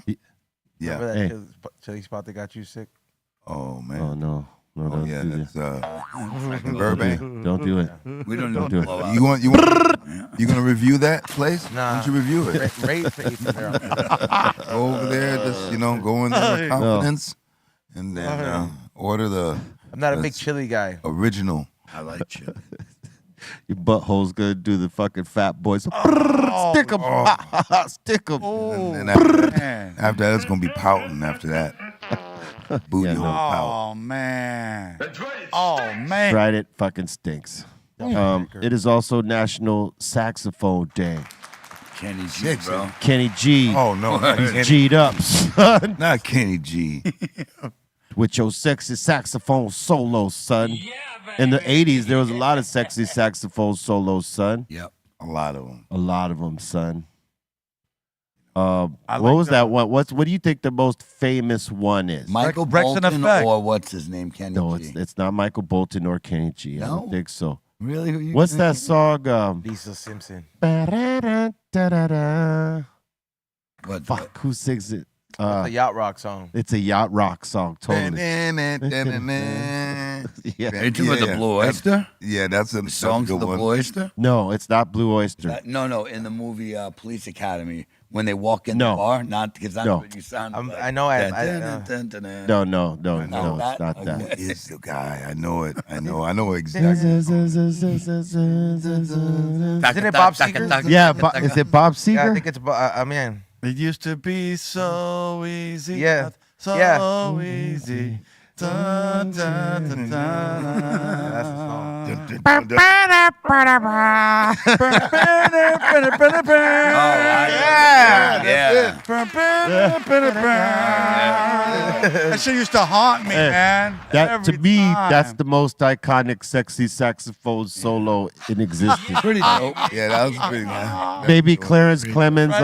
Yeah. Remember that Hey. chili spot that got you sick? Oh man. Oh no, Oh, don't yeah, do that. that's in Burbank. Don't do it. We don't Don't do do it. blow out. You gonna review that place? Nah. Why don't you review it? Rate from there. Go over there, just go in there with confidence, and then order the I'm not a big chili guy. original. I like chili. Your butthole's gonna do the fucking fat boys. Stick 'em. Stick 'em. And Man. after that, it's gonna be pouting. After that, booty Yeah, hole no. pout. Oh man. Oh man. Tried it. Fucking stinks. It is also National Saxophone Day. Kenny G, Sexy. bro. Kenny G. Oh no, not Kenny, G'd up, son. not Kenny G. With your sexy saxophone solo, son. In the 80s, there was a lot of sexy saxophone solos, son. Yep. A lot of them. A lot of them, son. I What like was the- that one? What do you think the most famous one is? Michael Rex and Bolton Effect. or what's his name? Kenny No, G. it's not Michael Bolton or Kenny G. I don't No? think so. Really? Who you What's that thinking? song? Lisa Simpson. Ba-da-da-da-da-da. What? Fuck, who sings it? The yacht rock song. It's a yacht rock song, totally. yeah, Yeah. Are you talking about the Blue Oyster? that's a The songs good of the one. Blue Oyster? No, it's not Blue Oyster. No. In the movie Police Academy, when they walk in No. the bar, not because that's No. what you sound. like. I know. No, no, that? it's not Okay. that. Who is the guy? I know it. I know exactly. Isn't it Bob Seger? Yeah, is it Bob Seger? Yeah, I think it's. I mean, It used to be so easy. Yeah. So Yeah. easy. Dun, dun, dun, dun. that's the song. Yeah. That shit used to haunt me, man. That to Every me, that's time. the most iconic sexy saxophone solo in existence. Pretty dope. Yeah, that was pretty nice. Maybe Clarence Clemens Right,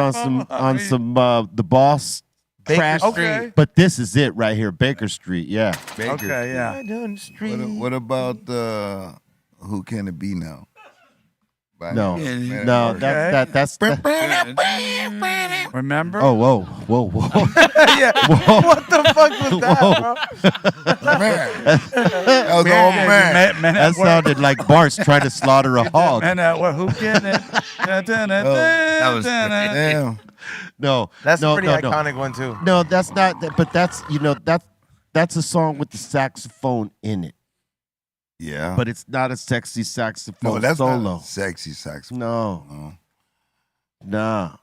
on some The Boss Baker track, Street. Okay. but this is it right here, Baker Street. Yeah, Baker. Okay, yeah. Down the street. What about Who Can It Be Now? By no, Man no, at Work. that's. Remember? Oh, whoa. Yeah. What the fuck was that, Whoa. bro? That was an old man. Men That at work. sounded like Bart's trying to slaughter a hog. Men at work. Who can it? That was Damn. No, That's no, a pretty no, iconic one too. No, that's not. But that's that's a song with the saxophone in it. Yeah. But it's not a sexy saxophone no, that's solo. not sexy saxophone. No, No. nah.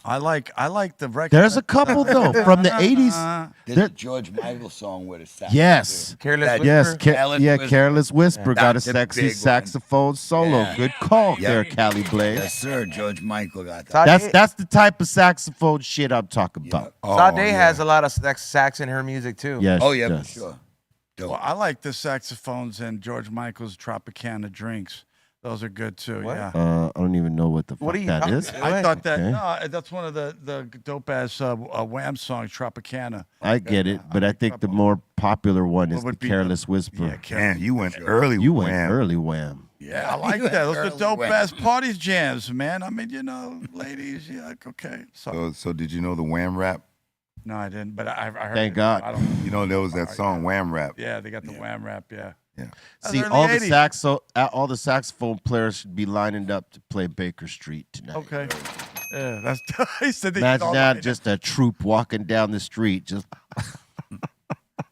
I like the record. There's a couple though from the '80s. There's There- a George Michael song with a sax. Yes. Careless That- Whisper. Yes, Careless Whisper. Careless Whisper got a That's a sexy big one. saxophone solo. Yeah. Good call Yeah. there, Cali Blaze. Yes, sir. George Michael got that. That's the type of saxophone shit I'm talking about. Oh, Sade yeah. has a lot of sax in her music too. Yes. Oh yeah, for yes. sure. Well, I like the saxophones and George Michael's Tropicana drinks. Those are good too. What? Yeah. I don't even know what the fuck What are you that talking is. about? I thought that Okay. no, that's one of the dope ass Wham songs, Tropicana. I get it, but I think the more popular one is What the would be Careless Whisper. Man, you went early. You went Wham. early, Wham. Yeah, I like You that. Those are early dope Wham. ass parties jams, man. I mean, ladies, yeah, like, okay. So did you know the Wham rap? No, I didn't, but I heard. Thank it. God. I don't. You know there was that song Wham rap. Yeah, they got the Wham rap. Yeah. Yeah. That's See, early all the 80s. all the saxophone players should be lining up to play Baker Street tonight. Okay. Yeah, that's. He said they Imagine all that, night. just a troop walking down the street, just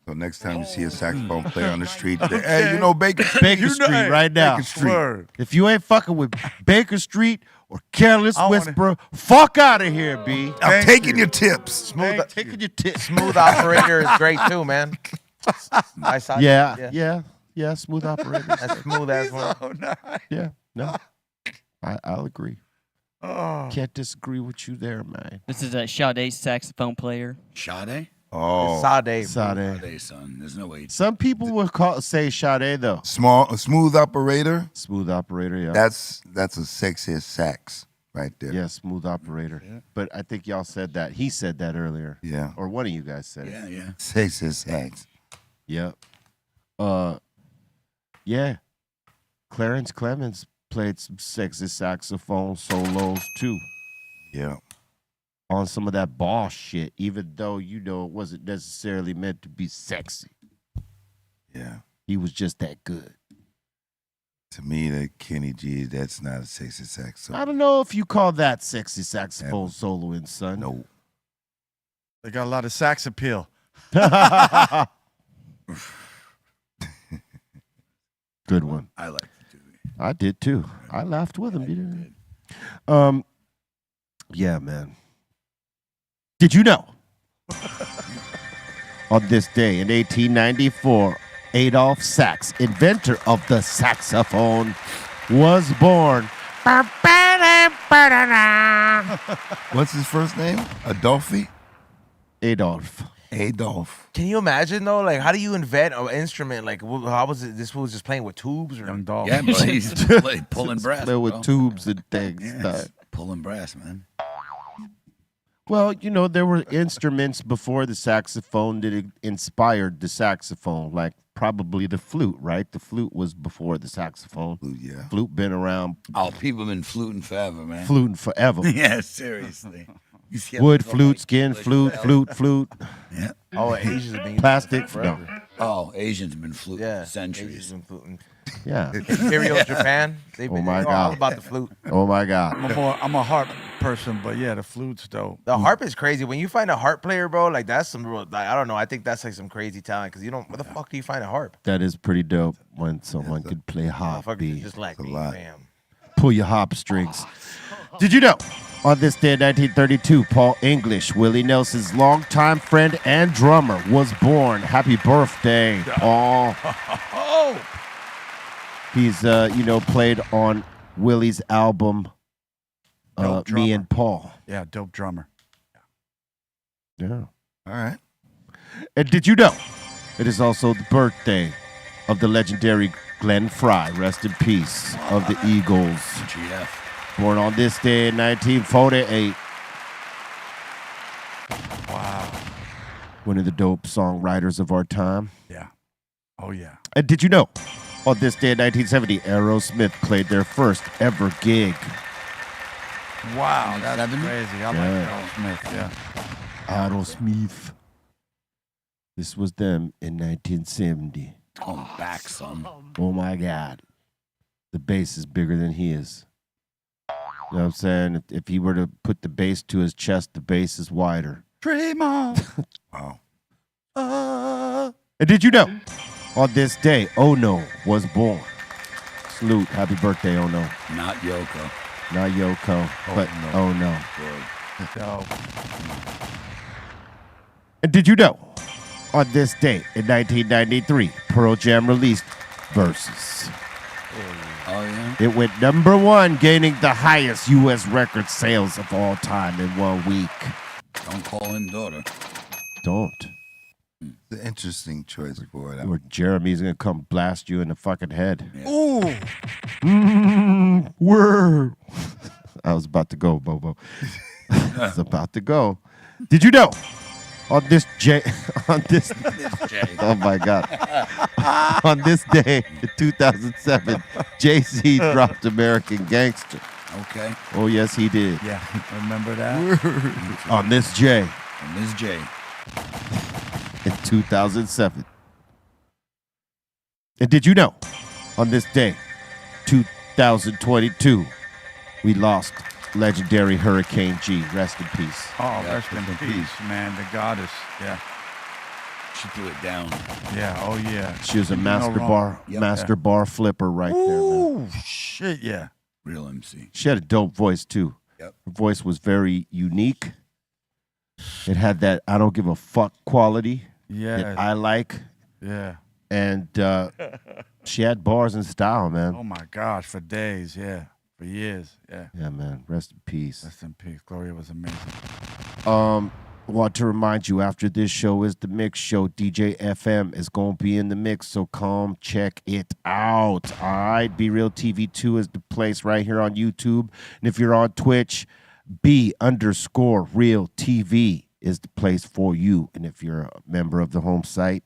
So next time you see a saxophone player on the street, say, hey, you know Baker Street? Baker You know- Street hey, right now. Baker Street. Word. If you ain't fucking with Baker Street or Careless I wanna- Whisper, fuck out of here, B. I'm Thank taking you. your tips. Smooth, Taking your tips. Smooth Operator is great too, man. I saw Yeah, smooth operator. That's smooth as one. Oh, nice. Yeah, no, I'll agree. Oh. Can't disagree with you there, man. This is a Sade's saxophone player. Sade? Oh, Sade. Sade. Sade, son. There's no way. Some people would say Sade though. a smooth operator. Smooth operator, yeah. That's a sexy sax right there. Yeah, smooth operator. But I think y'all said that. He said that earlier. Yeah. Or one of you guys said it. Yeah, yeah. Sexy sax. Yep. Yeah. Clarence Clemens played some sexy saxophone solos too. Yeah. on some of that boss shit, even though it wasn't necessarily meant to be sexy. Yeah. He was just that good. To me, that Kenny G, that's not a sexy saxophone. I don't know if you call that sexy saxophone soloing, son. No. They got a lot of sax appeal. Good one. I like the Dewey. I did too. I laughed with him. You didn't? Yeah, man. Did you know? On this day in 1894, Adolf Sax, inventor of the saxophone, was born. What's his first name? Adolphe? Adolf. Adolf. Can you imagine though? Like, how do you invent an instrument? Like, how was it? This was just playing with tubes, or Young dog. Yeah, but he's pulling brass. Play with bro. tubes and things. Yeah, it's pulling brass, man. Well, there were instruments before the saxophone that inspired the saxophone, like probably the flute, right? The flute was before the saxophone. Flute, yeah. Flute been around, Oh, people have been fluting forever, man. fluting forever. Yeah, seriously. You see how Wood they go flute, like skin English flute, forever? flute. Yeah. oh, Asians have been Plastic, forever. no. Oh, Asians have been fluting Yeah, for centuries. Asians been fluting. Yeah. Imperial Japan. They've Oh been my all God. about the flute. Oh my God. I'm a harp person, but yeah, the flute's dope. The harp is crazy. When you find a harp player, bro, like that's some real. Like, I don't know. I think that's like some crazy talent because you don't. Where the fuck do you find a harp? That is pretty dope when someone could play hop Motherfuckers B. just like a me, lot. fam. Pull your hop strings. Did you know? On this day in 1932, Paul English, Willie Nelson's longtime friend and drummer, was born. Happy birthday, Paul. Oh, He's, played on Willie's album, Dope Me drummer. and Paul. yeah, dope drummer. Yeah. All right. And did you know it is also the birthday of the legendary Glenn Frey, rest in peace, of the Eagles. GF. Born on this day in 1948. Wow. One of the dope songwriters of our time. Yeah. Oh yeah. And did you know, on this day in 1970, Aerosmith played their first ever gig. Wow, that's 70? crazy. I Yeah. like Aerosmith. Yeah. Aerosmith. This was them in 1970. Going back, son. Oh my God. The bass is bigger than he is. You know what I'm saying? If he were to put the bass to his chest, the bass is wider. Dream on. Wow. And did you know, on this day, Oh No was born. Salute. Happy birthday, Oh No. Not Yoko. Not Yoko, but No. Oh No. Dope. And did you know, on this day in 1993, Pearl Jam released Versus. Oh, yeah? It went #1, gaining the highest U.S. record sales of all time in 1 week. Don't call him daughter. Don't. It's an interesting choice for it. Or Jeremy's going to come blast you in the fucking head. Ooh. Word. I was about to go, Bobo. I was about to go. Did you know? On this oh my God. On this day in 2007, Jay-Z dropped American Gangster. Okay. Oh, yes, he did. Yeah. Remember that? On this J And Ms. J. in 2007. And did you know? On this day, 2022, we lost legendary Hurricane G. Rest in peace. Oh, Yeah, rest in peace, man. The goddess. Yeah. She threw it down. Yeah. Oh yeah. She was a No master wrong. bar, Yep. master bar flipper right there, man. Ooh, shit. Yeah. Real MC. She had a dope voice too. Yep. Her voice was very unique. It had that I don't give a fuck quality that Yeah. I like, Yeah. and she had bars and style, man. Oh my gosh, for days. Yeah. For years. Yeah. Yeah, man. Rest in peace. Rest in peace. Gloria was amazing. Want to remind you, after this show is the mix show. DJ FM is going to be in the mix, so come check it out. All right, Be Real TV 2 is the place right here on YouTube. And if you're on Twitch, B_Real TV is the place for you. And if you're a member of the home site,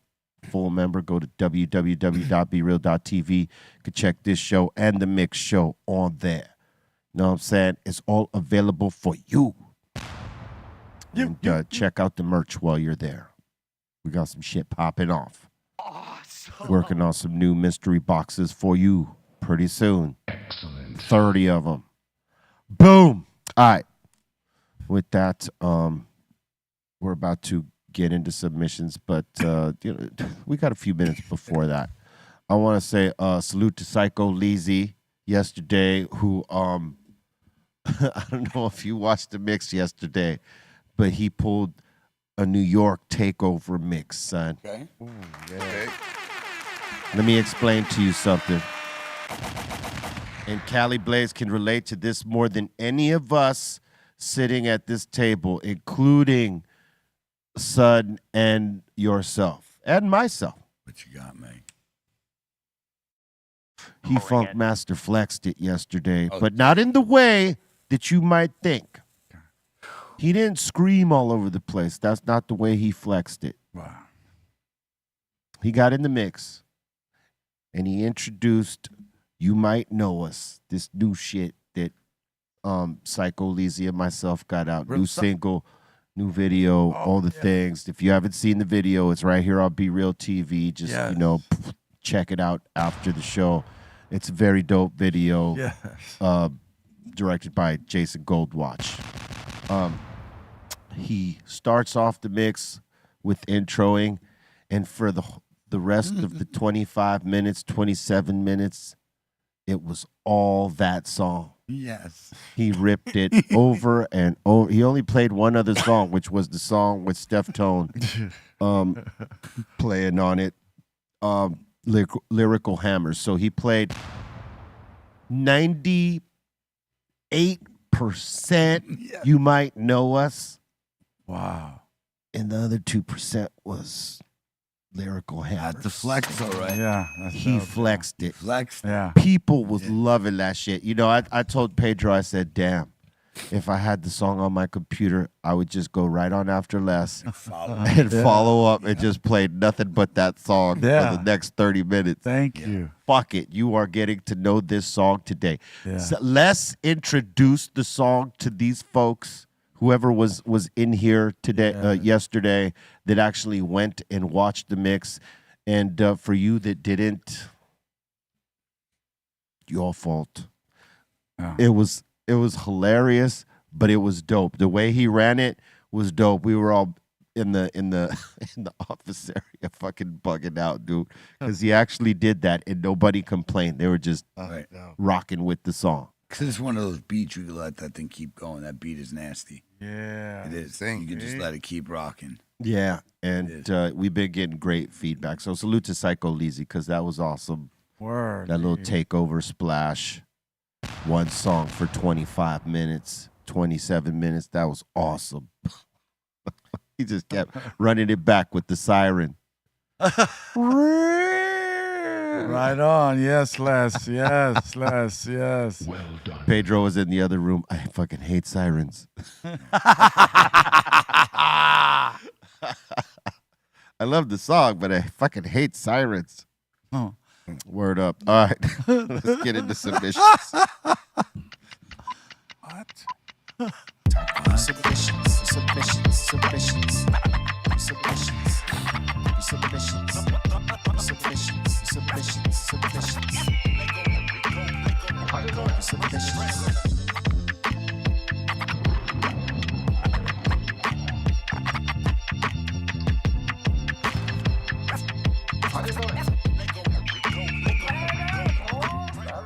full member, go to www.bereal.tv. You can check this show and the mix show on there. You know what I'm saying? It's all available for you. And check out the merch while you're there. We got some shit popping off. Awesome. Working on some new mystery boxes for you pretty soon. Excellent. 30 of them. Boom. All right. With that, we're about to get into submissions, but we got a few minutes before that. I want to say salute to Psycho Leezy yesterday, who I don't know if you watched the mix yesterday, but he pulled a New York takeover mix, son. Okay. Ooh, yeah. Okay. Let me explain to you something. And Cali Blaze can relate to this more than any of us sitting at this table, including Sud and yourself and myself. What you got, man? He Funk Master flexed it yesterday, but not in the way that you might think. He didn't scream all over the place. That's not the way he flexed it. Wow. He got in the mix, and he introduced You Might Know Us, this new shit that Psycho Leezy and myself got out. New single, new video, all the things. If you haven't seen the video, it's right here on BREALTV. Just, check it out after the show. It's a very dope video. Yes. Directed by Jason Goldwatch. He starts off the mix with introing, and for the rest of the 25 minutes, 27 minutes, it was all that song. Yes. He ripped it over and over. He only played one other song, which was the song with Steph Tone playing on it, Lyrical Hammers. So he played 98%. You Might Know Us. Wow. And the other 2% was Lyrical Hammers. That's the flex, all right. Yeah. He flexed it. Flex. Yeah. People was loving that shit. You know, I told Pedro, I said, damn, if I had the song on my computer, I would just go right on after Les and follow up and just play nothing but that song for the next 30 minutes. Thank you. Fuck it. You are getting to know this song today. Yeah. So Les introduced the song to these folks, whoever was in here today, yesterday, that actually went and watched the mix. And for you that didn't, your fault. Yeah. It was hilarious, but it was dope. The way he ran it was dope. We were all in the office area fucking bugging out, dude, because he actually did that and nobody complained. They were just rocking with the song. Because it's one of those beats you can let that thing keep going. That beat is nasty. Yeah. It is. You can just let it keep rocking. Yeah, and we've been getting great feedback. So salute to Psycho Leezy, because that was awesome. Word. That little takeover splash. One song for 25 minutes, 27 minutes. That was awesome. He just kept running it back with the siren. Right on. Yes, Les. Yes, Les. Yes. Well done. Pedro was in the other room. I fucking hate sirens. I love the song, but I fucking hate sirens. Oh. Word up. All right. Let's get into submissions. What? Submissions.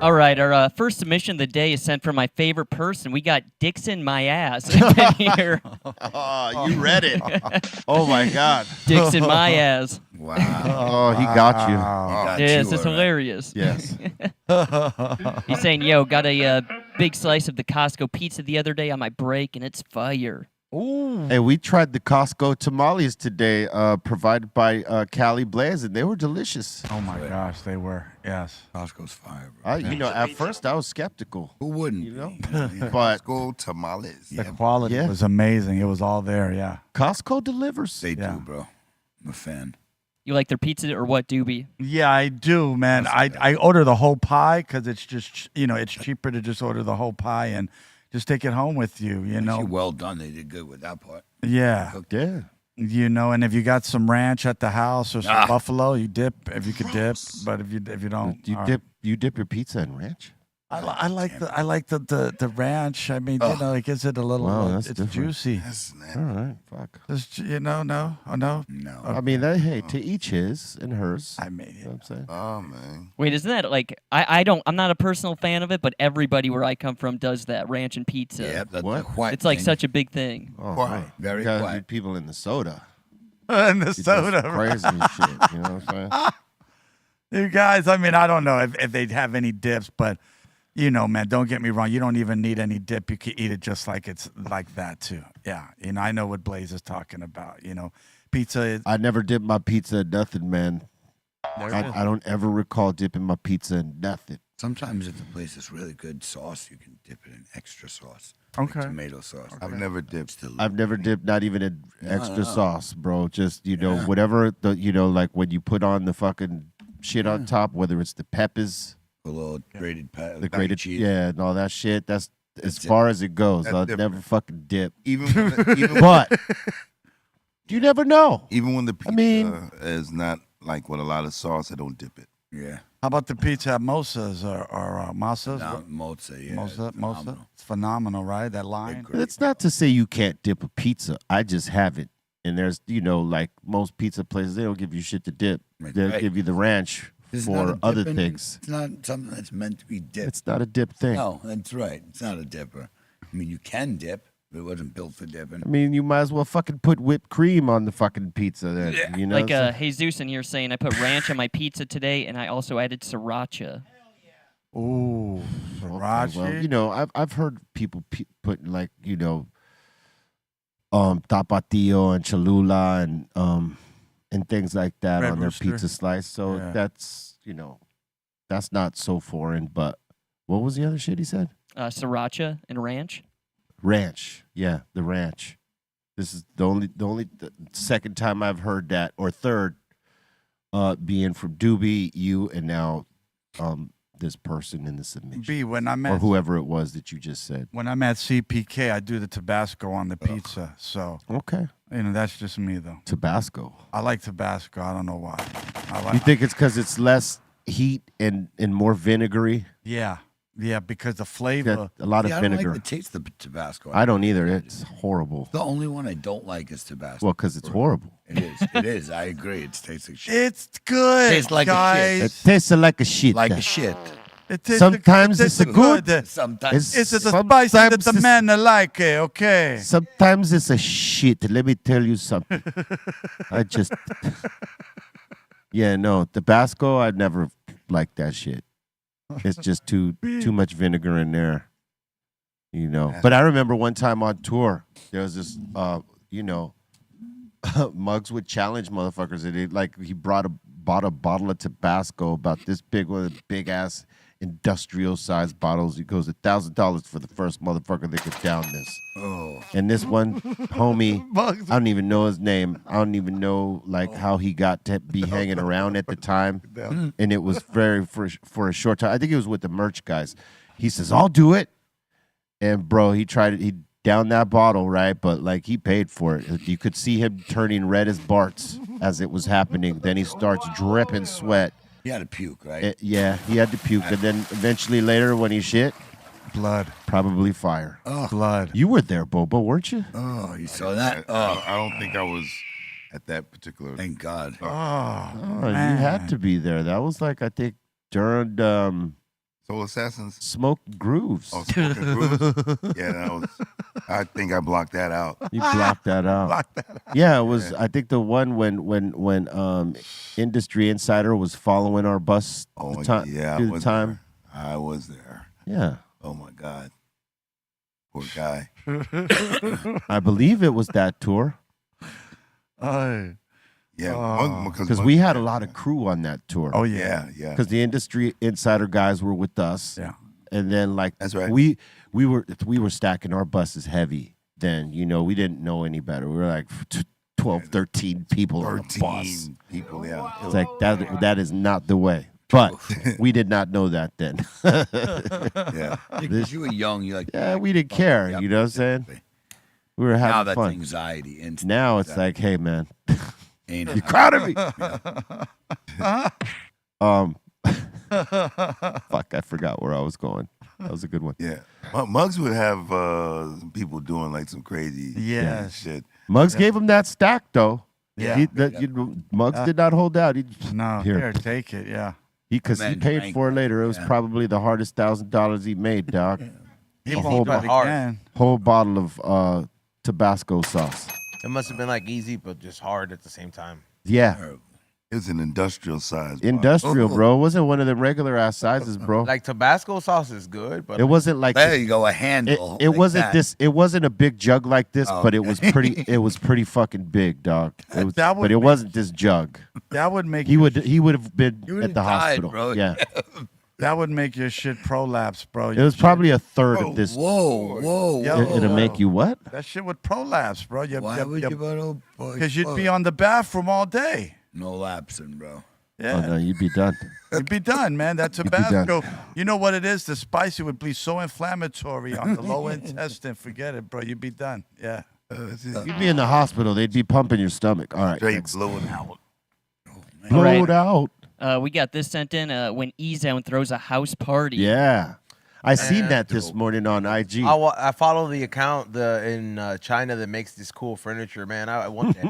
All right, our first submission of the day is sent from my favorite person. We got Dixon My Ass in here. Oh, you read it. Oh, my God. Dixon My Ass. Wow. Oh, he got you. Got Yes, you, it's all right. hilarious. Yes. He's saying, yo, got a big slice of the Costco pizza the other day on my break, and it's fire. Ooh. Hey, we tried the Costco tamales today, provided by Cali Blaze, and they were delicious. Oh, my gosh. They were. Yes. Costco's fire, bro. At first I was skeptical. Who wouldn't? You know? Yeah. But Go tamales. The quality Yeah. was amazing. It was all there. Yeah. Costco delivers. They Yeah. do, bro. I'm a fan. You like their pizza or what, Doobie? Yeah, I do, man. I order the whole pie because it's just, it's cheaper to just order the whole pie and Just take it home with you. You know. Actually, well done. They did good with that part. Yeah. Cooked Yeah. You know, and if you got some ranch at the house or some buffalo, you dip if you could dip. But if you don't, You all dip you dip your pizza in ranch? I like the ranch. I mean, you know, it gives it a little. Wow, that's it's different. juicy. That's All right, fuck. You know, no. No. I mean, hey, to each his and hers. I made You know it. what I'm saying? Oh man. Wait, isn't that like I'm not a personal fan of it, but everybody where I come from does that ranch and pizza. Yeah, that's What? a white It's like thing. such a big thing. Oh, Quiet. right. Very You gotta quiet. get people in the soda. And the You just soda. crazy and shit. You know what I'm saying? You guys, I mean, I don't know if they have any dips, but you know, man, don't get me wrong. You don't even need any dip. You can eat it just like it's like that too. Yeah, you know, I know what Blaze is talking about. You know, pizza is. I never dip my pizza in nothing, man. I don't ever recall dipping my pizza in nothing. Sometimes if the place is really good sauce, you can dip it in extra sauce. Okay. Like tomato sauce. I've never dipped. Still, I've never dipped, not even in extra no. sauce, bro. Just know, Yeah. whatever like when you put on the fucking shit on top, whether it's the peppers, a little grated the grated cheese. yeah, and all that shit. That's as That's far as it goes. That's I'll different. never fucking dip. Even even But you never know. even when the pizza mean- is not like with a lot of sauce, I don't dip it. Yeah. How about the pizza at Mosa's or Masa's? No, mozza, yeah. Mosa, it's Mosa. phenomenal. It's phenomenal, right? That line. great. It's not to say you can't dip a pizza. I just haven't. And there's, like most pizza places, they don't give you shit to dip. Right. They'll Right. give you the ranch This is not for a other dipping- things. It's not something that's meant to be dipped. It's not a dip thing. No, that's right. It's not a dipper. I mean, you can dip, but it wasn't built for dipping. I mean, you might as well fucking put whipped cream on the fucking pizza then. Yeah. You know, Like So- Jesus in here saying, I put ranch on my pizza today, and I also added sriracha. Ooh, sriracha. Okay, well, I've heard people put like tapatio and cholula and things like that Red on their Rooster. pizza slice. So Yeah. that's not so foreign. But what was the other shit he said? Sriracha and ranch. Ranch, yeah, the ranch. This is the second time I've heard that, or third, being from Doobie, you, and now this person in the submission, B, when I'm or at whoever it was that you just said. when I'm at CPK, I do the Tabasco on the pizza. So Okay, that's just me though. Tabasco. I like Tabasco. I don't know why. I like. You think it's because it's less heat and more vinegary? Yeah, because the flavor. Got a lot See, of I don't vinegar. like the taste of Tabasco. I don't either. It's horrible. The only one I don't like is Tabasco. Well, because it's horrible. It is. It is. I agree. It tastes like shit. It's good, Tastes like a shit. guys. It tastes like a shit. Like a shit. It tastes Sometimes it it's a tastes good. Sometimes. It's the Sometimes spice that the it's- men like. Okay. Sometimes it's a shit. Let me tell you something. I just, yeah, no, Tabasco. I never liked that shit. It's just too much vinegar in there, But I remember one time on tour, there was this, Muggs would challenge motherfuckers. And he bought a bottle of Tabasco about this big, one of the big ass industrial sized bottles. He goes $1,000 for the first motherfucker that could down this. Oh. And this one homie, I don't even know his name. I don't even know how he got to be hanging around at the time. And it was for a short time. I think it was with the merch guys. He says, "I'll do it." And bro, he tried it. He downed that bottle, right? But he paid for it. You could see him turning red as Bart's as it was happening. Then he starts dripping sweat. You had to puke, right? Yeah, he had to puke. And then eventually later when he shit, Blood. probably fire. Blood. You were there, Bobo, weren't you? Oh, you saw that? I don't think I was at that particular. Thank God. Oh, Oh, you had to be there. That was I think during Soul Assassins. Smoke Grooves. Oh, Smoking Grooves? Yeah, that was. I think I blocked that out. You blocked that out. Yeah, it was. I think the one when Industry Insider was following our bus. Oh, the time, yeah, through the time. I was there. Yeah, Oh my God, poor guy. I believe it was that tour oh, Yeah, because we had a lot of crew on that tour. oh yeah. yeah. because the Industry Insider guys were with us. Yeah. And then That's right. we were stacking our buses heavy. Then we didn't know any better. We were like 12, 13 people on a bus. 13 people. Yeah, It's like that is not the way. But we did not know that then. Yeah. Because you were young, you're like, Yeah, we didn't care. Yep, You know what I'm saying? exactly. We were Now having that's fun. anxiety. Instant Now it's anxiety. like, hey, man, Ain't you it? crowded me. Fuck, I forgot where I was going. That was a good one. Yeah. Muggs would have some people doing like some crazy Yes. shit. Muggs gave him that stack, though. Yeah. Muggs did not hold out. He No, here, take it. Yeah. because he Man paid drank for it that, later. It was yeah. probably the hardest $1,000 he made, dog. He A won't whole do it hard. again. Whole bottle of Tabasco sauce. It must have been like easy, but just hard at the same time. Yeah, It was an industrial size. bar. industrial, bro. It wasn't one of the regular ass sizes, bro. Like Tabasco sauce is good, but It wasn't like There you go, a handle. it like wasn't that. this. It wasn't a big jug like this, Oh, but it was pretty. It was pretty fucking big, dog. It was, That would but it make- wasn't this jug. That would make He would have been You at the would've died, hospital. bro. Yeah, that would make your shit prolapse, bro. it was probably a third of this. Whoa. Yo. It'll make you what? That shit would prolapse, bro. Why would you put a boy? Because you'd be on the bathroom all day. No lapsing, bro. Yeah. Oh no, you'd be done. You'd be done, man. That be done. Tabasco, you know what it is? The spicy would be so inflammatory on the low intestine. Forget it, bro. You'd be done. Yeah. You'd be in the hospital. They'd be pumping your stomach. All right, Straight next. blowing out. Blowed out. We got this sent in when E-Zone throws a house party. Yeah, I seen that this morning on IG. I follow the account in China that makes this cool furniture, man. One day,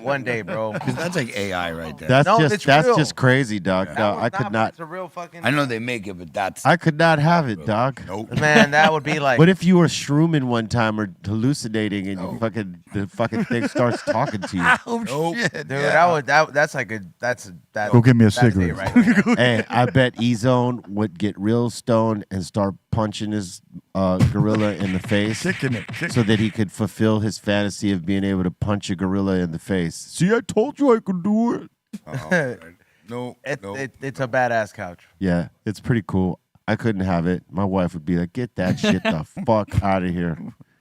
one day, bro. Because that's like AI right there. That's No, just it's that's real. just crazy, dog. That Dog, was I could not. It's a real fucking. I know they make it, but that's I could not have it, dog. Nope. Man, that would be like. What if you were shrooming one time or hallucinating and the fucking thing starts talking to you? Oh, shit. Dude, yeah. that's like a that's that. Go get me a that's it cigarette. right there. Hey, I bet E-Zone would get real stoned and start punching his gorilla in the face Kicking it. so that he could fulfill his fantasy of being able to punch a gorilla in the face. See, I told you I could do it. No. It's a badass couch. Yeah, it's pretty cool. I couldn't have it. My wife would be like, get that shit the fuck out of here.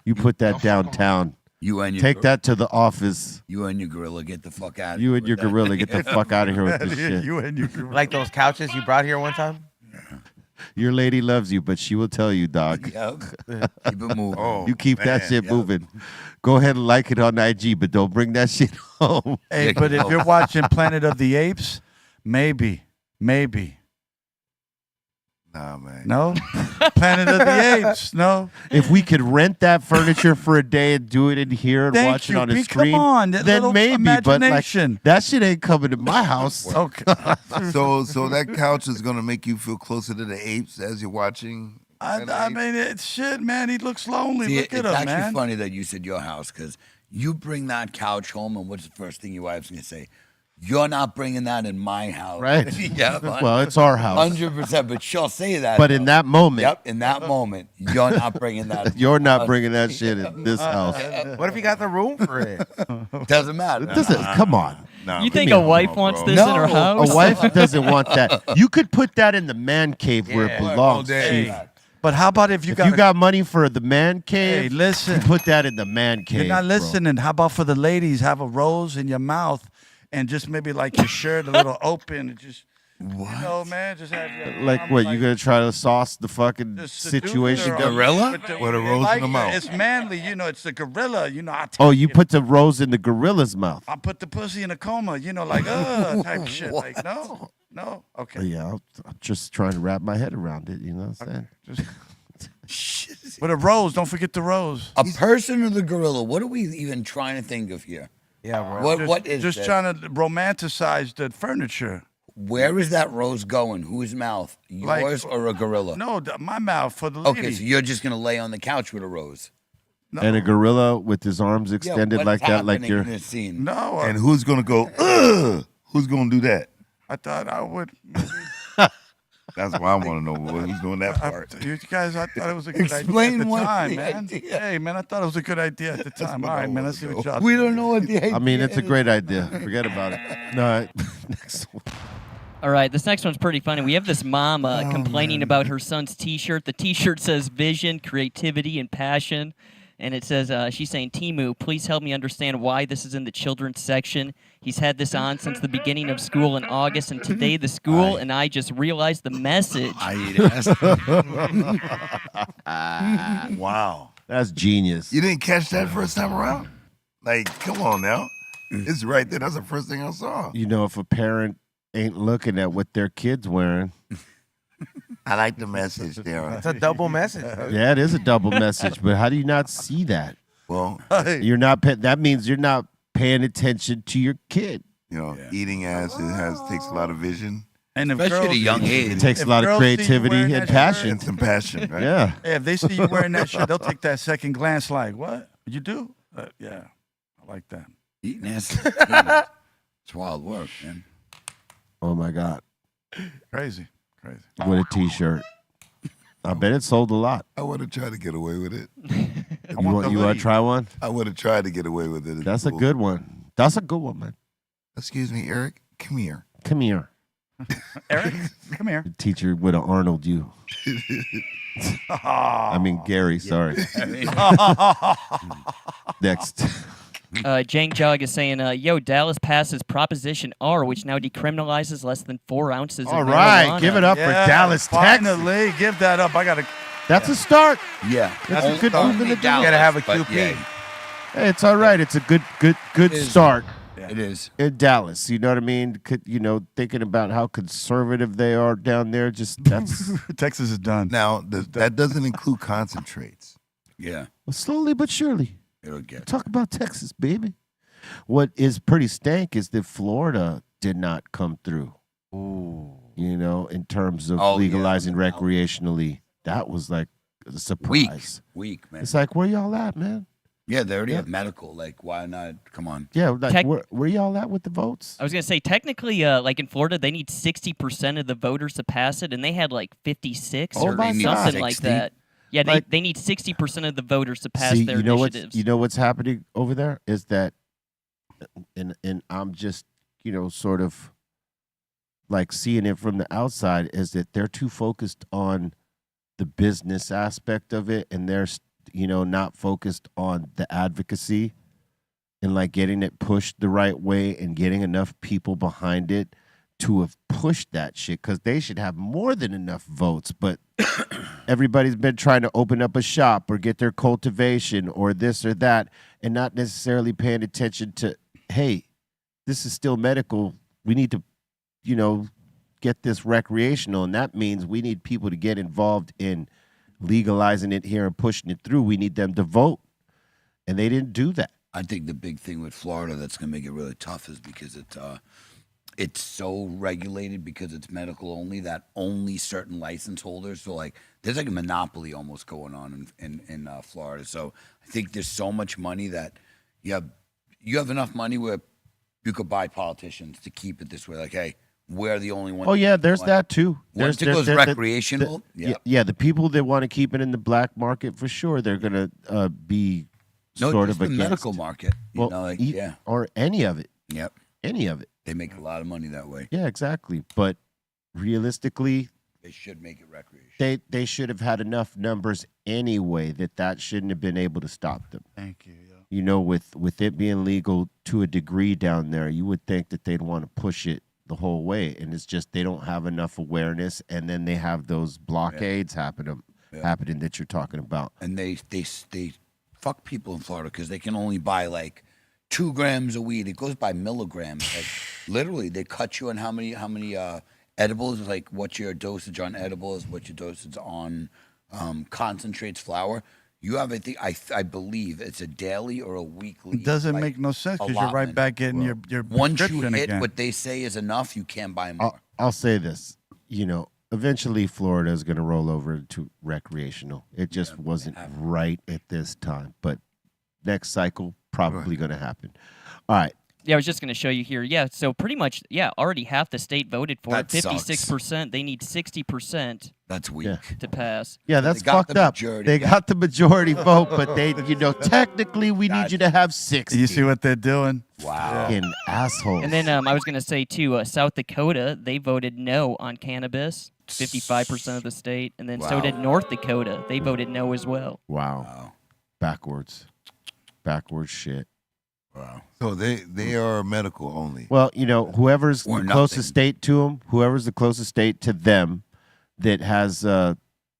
You put that downtown. you and your Take that to the office. You and your gorilla, get the fuck out of You here and your with that. gorilla, get the fuck out of here with this shit. You and you. Like those couches you brought here one time. Your lady loves you, but she will tell you, dog. Yep. Keep it moving. Oh, You keep that man, shit yeah. moving. Go ahead and like it on IG, but don't bring that shit home. Hey, but if you're watching Planet of the Apes, maybe. Nah, man. No? Planet of the Apes. No? If we could rent that furniture for a day and do it in here and Thank watch you, it on a B. screen, Come on, that then little maybe. But like, imagination. that shit ain't coming to my house. Okay. So that couch is gonna make you feel closer to the apes as you're watching. I mean, it's shit, man. He looks lonely. See, Look it's at him, actually man. funny that you said your house because you bring that couch home, and what's the first thing your wife's gonna say? You're not bringing that in my house, Right. yeah. Well, it's our house. 100%. But she'll say that. But in that moment, Yep. In that moment, you're not bringing that. you're not bringing that shit in this house. What if you got the room for it? Doesn't matter. Come on. Nah, You leave think me a alone, wife wants bro. this in her house? A wife doesn't want that. You could put that in the man cave where it Yeah. belongs. day. Chief. But how about if you If got you got money for the man cave, Hey, listen. you put that in the man cave. You're not bro. listening. How about for the ladies, have a rose in your mouth and just maybe like your shirt a little open and just, you know, man, just have your Like arm what? like You gonna try to sauce the fucking the seducer situation? or- Gorilla? With a rose in the mouth. It's manly, you know, it's the gorilla, you know. Oh, you put the rose in the gorilla's mouth. I put the pussy in a coma, you know, like, type shit. Like, no, okay. Yeah, I'm just trying to wrap my head around it. You know what I'm saying? With a rose, don't forget the rose. A person or the gorilla? What are we even trying to think of here? Yeah, bro. What is Just this? trying to romanticize the furniture. Where is that rose going? Whose mouth? Like- Yours or a gorilla? No, my mouth for the lady. Okay, so you're just gonna lay on the couch with a rose. No. And a gorilla with his arms extended what's like that, like happening you're. in this scene. No, And who's gonna go? Ugh! Who's gonna do that? I thought I would. That's why I want to know who's doing that part. You guys, I thought it was a good Explain idea at the what's time, the man. idea. Hey, man, I thought it was a good idea at the time. All what I right, man, wanna let's see what know. y'all We don't know what the idea I mean, it's a is. great idea. Forget about it. No, next one. All right, this next one's pretty funny. We have this mom complaining about her son's T-shirt. The T-shirt says vision, creativity, and passion. And it says, she's saying, Timu, please help me understand why this is in the children's section. He's had this on since the beginning of school in August, and today the school and I just realized the message. Wow. That's genius. You didn't catch that first time around? Like, come on now. It's right there. That's the first thing I saw. You know, if a parent ain't looking at what their kid's wearing. I like the message there. That's a double message. Yeah, it is a double message, but how do you not see that? Well, You're not. That means you're not paying attention to your kid. you know, eating ass takes a lot of vision And if Especially at girls, a young It age. takes a If lot of girls see you creativity wearing and that passion. and some passion, right? Yeah. if they see you wearing that shirt, they'll take that second glance like, what? You do? Yeah. I like that. Eating ass. It's wild work, man. Oh my God. Crazy. Crazy. What a T-shirt. I bet it sold a lot. I would have tried to get away with it. You want to try one? I would have tried to get away with it. That's a good one. That's a good one, man. Excuse me, Eric. Come here. Come here. Eric, come here. The teacher would have Arnold you. I mean Gary. Sorry. Next. Jang Jog is saying, yo, Dallas passes Proposition R, which now decriminalizes less than 4 ounces All of right, marijuana. give it up for Dallas, Texas. Finally, give that up. I got to. That's a start. Yeah. That's a good movement to do. Dallas, You gotta have a but QP. yeah, Hey, it's all right. It's a good is. start it is. in Dallas. You know what I mean? Thinking about how conservative they are down there. Just that's Texas is done. Now, that doesn't include concentrates. Yeah. well, slowly but surely. It'll get. Talk about Texas, baby. What is pretty stank is that Florida did not come through. Ooh. You know, in terms of Oh, yeah. legalizing recreationally, that was like a surprise. Weak, man. It's like, where y'all at, man? Yeah, they already have medical. Like, why not? Come on. Yeah, like Tech- where y'all at with the votes? I was going to say, technically, like in Florida, they need 60% of the voters to pass it, and they had like 56 Oh or my something God. like 60? that. Yeah, Like- they need 60% of the voters to pass See, their you know initiatives. what's happening over there is that, and I'm just sort of like seeing it from the outside, is that they're too focused on the business aspect of it, and they're not focused on the advocacy and like getting it pushed the right way and getting enough people behind it to have pushed that shit, because they should have more than enough votes. But everybody's been trying to open up a shop or get their cultivation or this or that, and not necessarily paying attention to, hey, this is still medical. We need to, get this recreational, and that means we need people to get involved in legalizing it here and pushing it through. We need them to vote, and they didn't do that. I think the big thing with Florida that's going to make it really tough is because it's so regulated because it's medical only that only certain license holders. So like there's like a monopoly almost going on in Florida. So I think there's so much money that you have enough money where you could buy politicians to keep it this way. Like, hey, we're the only one. Oh yeah, there's that too. Once it goes recreational, yeah, the people that want to keep it in the black market for sure, they're gonna be no, sort just of the against medical market. You know, like, yeah, or any of it. yep. Any of it. They make a lot of money that way. Yeah, exactly. But realistically, They should make it recreational. they should have had enough numbers anyway that shouldn't have been able to stop them. Thank you. Yeah. With it being legal to a degree down there, you would think that they'd want to push it the whole way, and it's just they don't have enough awareness, and then they have those blockades happening that you're talking about. And they fuck people in Florida because they can only buy like 2 grams of weed. It goes by milligrams. Like literally, they cut you on how many edibles. Like what your dosage on edibles, what your dosage on concentrates, flour. You have, I believe it's a daily or a weekly. It doesn't like, make no sense because you're right allotment. back getting your Once you prescription hit again. what they say is enough, you can't buy more. I'll say this, eventually Florida is going to roll over to recreational. It just wasn't right at this time, but next cycle probably going to happen. All right. Yeah, I was just going to show you here. Yeah, so pretty much, already half the state voted for That it. sucks. 56%. They need 60% That's weak. Yeah. to pass. Yeah, that's They got fucked the up. majority, They yeah. got the majority vote, but they, technically we need you to have 60. You see what they're doing? Wow. Fucking assholes. And then I was going to say, too, South Dakota, they voted no on cannabis, 55% of the state. And then so Wow. did North Dakota. They voted no as well. wow. Wow. Backwards shit. Wow. So they are medical only. Well, you know, whoever's Or the nothing. closest state to them, whoever's the closest state to them that has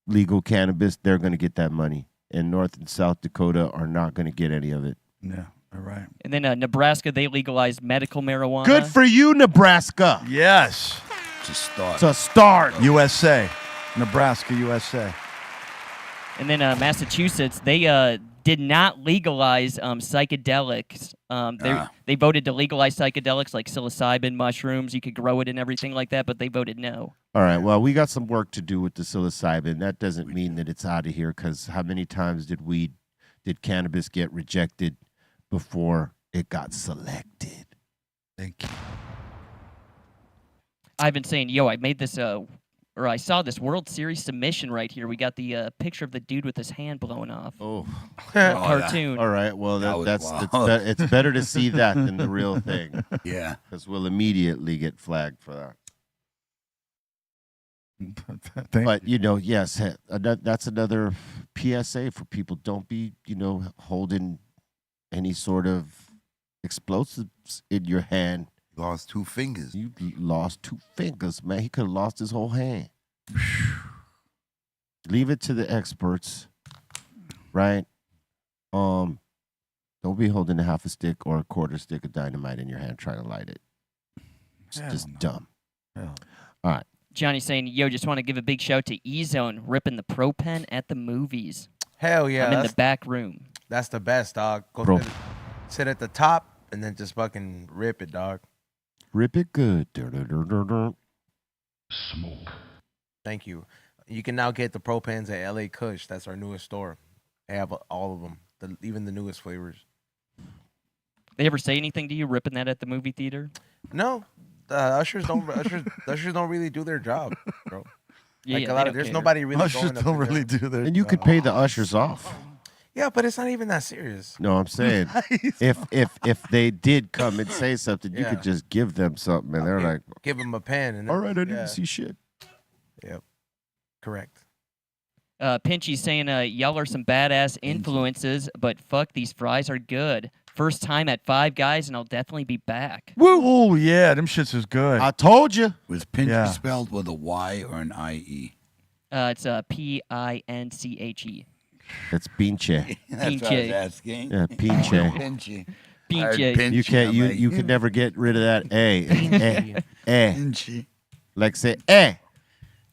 legal cannabis, they're going to get that money. And North and South Dakota are not going to get any of it. Yeah, all right. And then Nebraska, they legalized medical marijuana. Good for you, Nebraska. Yes. Just start. It's a start. USA. Nebraska, USA. And then Massachusetts, they did not legalize psychedelics. They voted to legalize psychedelics like psilocybin, mushrooms. You could grow it and everything like that, but they voted no. All right. Well, we got some work to do with the psilocybin. That doesn't mean that it's out of here, because how many times did cannabis get rejected before it got selected? Thank you. I've been saying, yo, I made this, or I saw this World Series submission right here. We got the picture of the dude with his hand blown off. Oh. Cartoon. All right. Well, That was wild. it's better to see that than the real thing, Yeah. because we'll immediately get flagged for that. But, you know, yes, that's another PSA for people. Don't be, you know, holding any sort of explosives in your hand. Lost 2 fingers. You lost 2 fingers, man. He could have lost his whole hand. Leave it to the experts, right? Don't be holding a half a stick or a quarter stick of dynamite in your hand trying to light it. It's Hell just no. dumb. Hell. All right. Johnny saying, yo, just want to give a big shout to E-Zone ripping the Pro Pen at the movies. Hell yeah. I'm in the back room. That's the best, dog. Go Bro. sit at the top and then just fucking rip it, dog. Rip it good. Dur-dur-dur-dur-dur. Thank you. You can now get the Pro Pens at LA Kush. That's our newest store. They have all of them, even the newest flavors. They ever say anything to you ripping that at the movie theater? No, ushers don't. Ushers don't really do their job, bro. Yeah, Like yeah, a they lot don't of, there's care. nobody really Ushers going up don't to really them. do their And you could pay the ushers off. Yeah, but it's not even that serious. No, I'm saying if they did come and say something, you Yeah. could just give them something, and they're like, Give them a pen. And "All right, I didn't yeah. see shit." Yep. Correct. Pinchy's saying, y'all are some badass influences, but fuck, these fries are good. First time at Five Guys, and I'll definitely be back. Woo! Oh, yeah, them shits is good. I told you. Was Pinchy Yeah. spelled with a Y or an IE? It's Pinche. It's pinche. That's what I was asking. Yeah, pinche. Pinchy. Pinche. You can't. You can never get rid of that eh. Pinchy. Like say eh.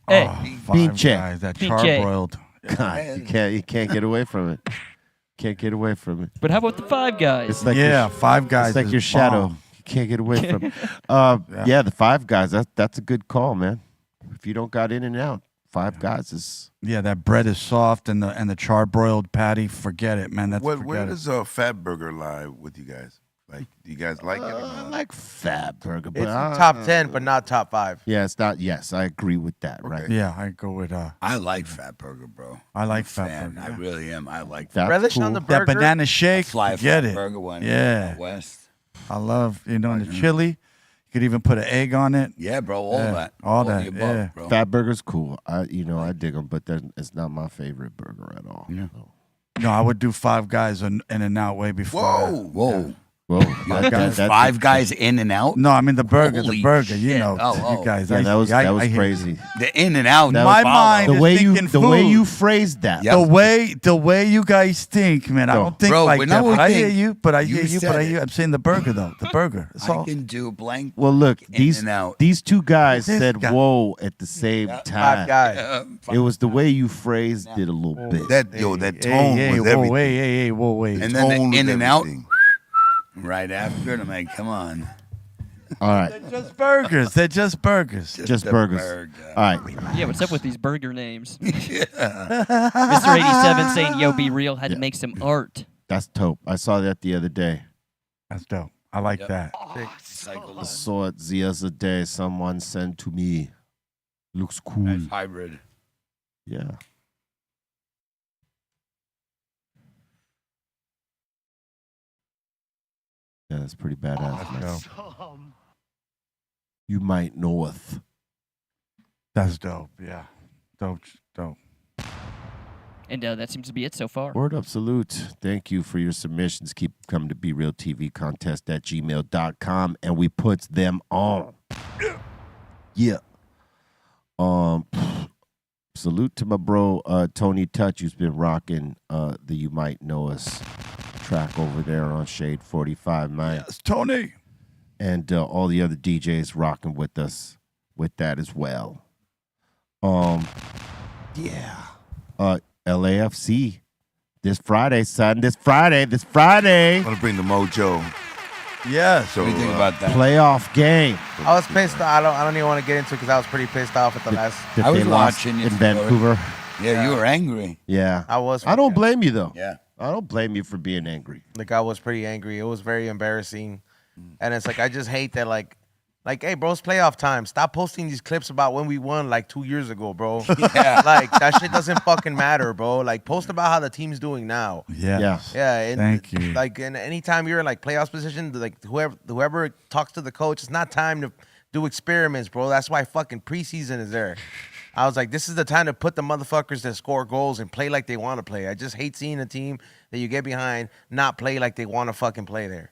Hey, Five Pinche. Guys, that Pinche. charbroiled. God, you can't get away from it. Can't get away from it. but how about the Five Guys? It's like Yeah, Five Guys. it's like is your shadow. bomb. You can't get away from it. Yeah, the Five Guys. That's a good call, man. If you don't got in and out, Five Guys is. Yeah, that bread is soft and the charbroiled patty. Forget it, man. That's Where forget it. does a Fat Burger lie with you guys? Like, do you guys like it or I not? like Fat Burger, but It's top 10, but not top 5. Yeah, it's not. Yes, I agree with that. Right. Yeah, I go with I like Fat Burger, bro. I like I'm a Fat fan. Burger. I yeah. really am. I like That's Relish cool. on the That burger. banana shake. Fly Forget Fat it. Burger one. Yeah. West. I love, in the chili. You could even put an egg on it. Yeah, bro. All Yeah, that. all the that, above, yeah. bro. Fat Burger's cool. I dig them, but it's not my favorite burger at all. Yeah. No, I would do Five Guys in and out way before. Whoa, that. whoa. Well, Five Guys in and out. No, I mean the burger. Holy the burger. You shit. know, Oh. you guys. Yeah, that was I hear- crazy. The in and out. My follow. mind The is way thinking the way food. you phrased that. Yeah. The way you guys think, man. I Bro. don't think Bro, like when that. I would But I hear think- you. But I you hear you. said But I it. hear. I'm saying the burger though. The burger. That's I all. can do blank. Well, look, In these and out. two guys This said guy. "whoa" at the same Five time. Guys. It was the way you phrased it a little bit. That tone Hey, was whoa, everything. hey, whoa, wait. And then the Tone was in and out. everything. Right after it, I'm like, come on. All right, Just burgers. They're just burgers. just a burgers. burger. All right, Yeah, what's up with these burger names? Mr. 87 saying, yo, be real, had to make some art. that's dope. I saw that the other day. That's dope. I like Yep. that. I saw it the other day. Someone sent to me. Looks cool. Nice hybrid. Yeah. Yeah, that's pretty badass, man. That's dope. You might knoweth. That's dope. Yeah. Dope. Dope. And that seems to be it so far. Word up, salute. Thank you for your submissions. Keep coming to BREALTV contest at gmail.com, and we put them on. Yeah. Salute to my bro Tony Touch, who's been rocking the You Might Know Us track over there on Shade 45 9. Yes, Tony. And all the other DJs rocking with us with that as well. Yeah. LAFC this Friday, son. This Friday. I'm gonna bring the mojo. Yes. So What do you think about that? Playoff game. I was pissed. I don't even want to get into it because I was pretty pissed off at the last. That I was they lost watching in it, Vancouver. Yeah, you were angry. Yeah. I was. I don't blame you though. Yeah. I don't blame you for being angry. Like I was pretty angry. It was very embarrassing, and it's like I just hate that. Like, hey, bro, it's playoff time. Stop posting these clips about when we won like 2 years ago, bro. Yeah. Like that shit doesn't fucking matter, bro. Like post about how the team's doing now. Yeah. Yeah. Yeah, and Thank you. Like, and anytime you're in like playoffs position, like whoever talks to the coach, it's not time to do experiments, bro. That's why fucking preseason is there. I was like, this is the time to put the motherfuckers that score goals and play like they want to play. I just hate seeing a team that you get behind not play like they want to fucking play there.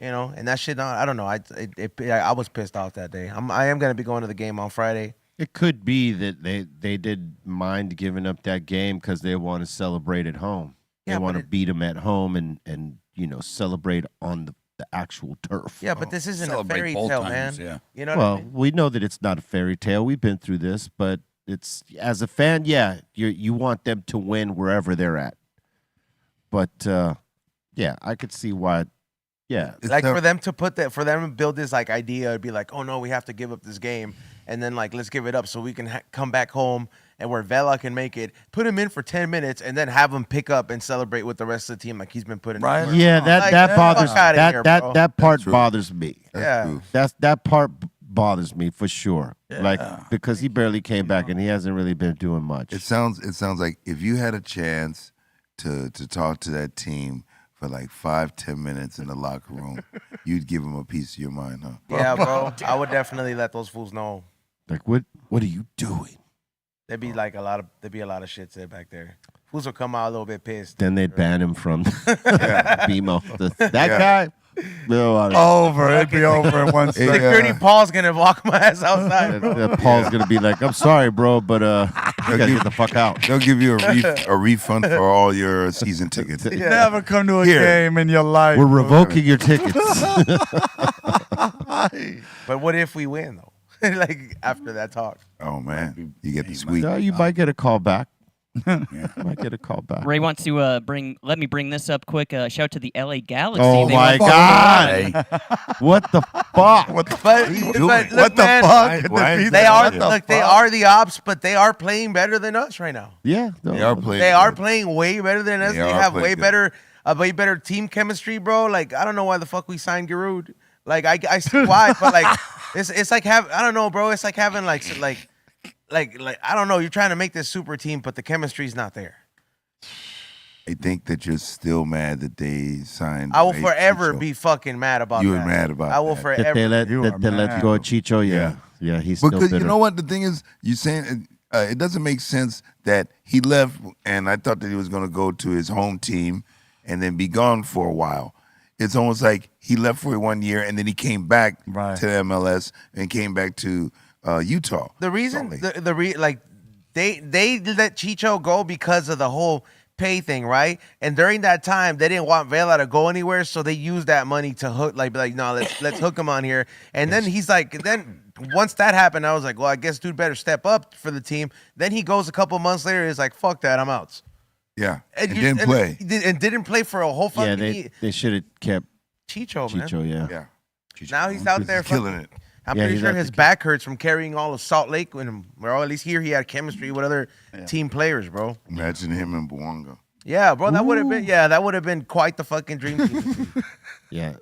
You know, and that shit. I don't know. I was pissed off that day. I am gonna be going to the game on Friday. It could be that they did mind giving up that game because they want to celebrate at home. Yeah, They but want to it- beat them at home and celebrate on the actual turf. Yeah, but this isn't a Celebrate fairy both tale, times, man. yeah. You know what I Well, mean? we know that it's not a fairy tale. We've been through this, but it's as a fan, yeah, you want them to win wherever they're at. But yeah, I could see why. Yeah, It's Like never- for them to build this like idea, it'd be like, oh no, we have to give up this game, and then like let's give it up so we can come back home and where Vela can make it, put him in for 10 minutes, and then have him pick up and celebrate with the rest of the team like he's been putting. Right. in. yeah, that Like, that get the bothers fuck outta that here, that bro. that part true. bothers me. That's Yeah. true. That part bothers me for sure. Like because he barely came back and he hasn't really been doing much. It sounds like if you had a chance to talk to that team for like 5-10 minutes in the locker room, you'd give them a piece of your mind, huh? Yeah, bro. I would definitely let those fools know. Like what are you doing? There'd be like a lot of shit said back there. Fools will come out a little bit pissed. Then they'd ban him from BMO. That guy. No, I don't- Over. It'd be over in one second. Security Paul's gonna walk my ass outside, bro. Paul's gonna be like, "I'm sorry, bro, but you gotta get the fuck out." They'll give you a refund for all your season tickets. Never come to a Here. game in your life. We're revoking your tickets. But what if we win though? Like after that talk. Oh man, you get the sweet. No, you might get a call back. Might get a call back. Ray wants to let me bring this up quick. Shout out to the LA Galaxy. Oh They my won- God! What the fuck? What the But, doing? but look, What the man, fuck? Why- Defeat They them. are What the look. They fuck? are the ops, but they are playing better than us right now. Yeah, no. They are playing. They are good. playing way better than us. They They are have playing way good. better team chemistry, bro. Like I don't know why the fuck we signed Giroud. Like I see why, but like it's like I don't know, bro. It's like having like I don't know. You're trying to make this super team, but the chemistry's not there. I think that you're still mad that they signed. I will Ray forever Chicho. be fucking mad about You that. were mad about I will that. forever. That they let You that are they let mad. go of Chicho. Yeah, he's still Because bitter. you know what the thing is, you saying it doesn't make sense that he left, and I thought that he was going to go to his home team and then be gone for a while. It's almost like he left for 1 year and then he came back Right. to the MLS and came back to Utah. The reason Salt Lake. they let Chicho go because of the whole pay thing, right? And during that time, they didn't want Vela to go anywhere, so they used that money to hook, like no, let's hook him on here. And then he's like, then once that happened, I was like, well, I guess dude better step up for the team. Then he goes a couple months later, he's like, fuck that, I'm out. Yeah, And and you- didn't play. and didn't play for a whole yeah, fucking they should have kept Chicho, man. Chicho. Yeah. Yeah, Now he's out there killing fucking- it. I'm Yeah, pretty he's sure out his there back hurts from carrying all of Salt Lake with him. Or at least here he had chemistry with other team players, bro. Imagine him in Bwanga. Yeah, bro, that would have been quite the fucking dream team. Yeah.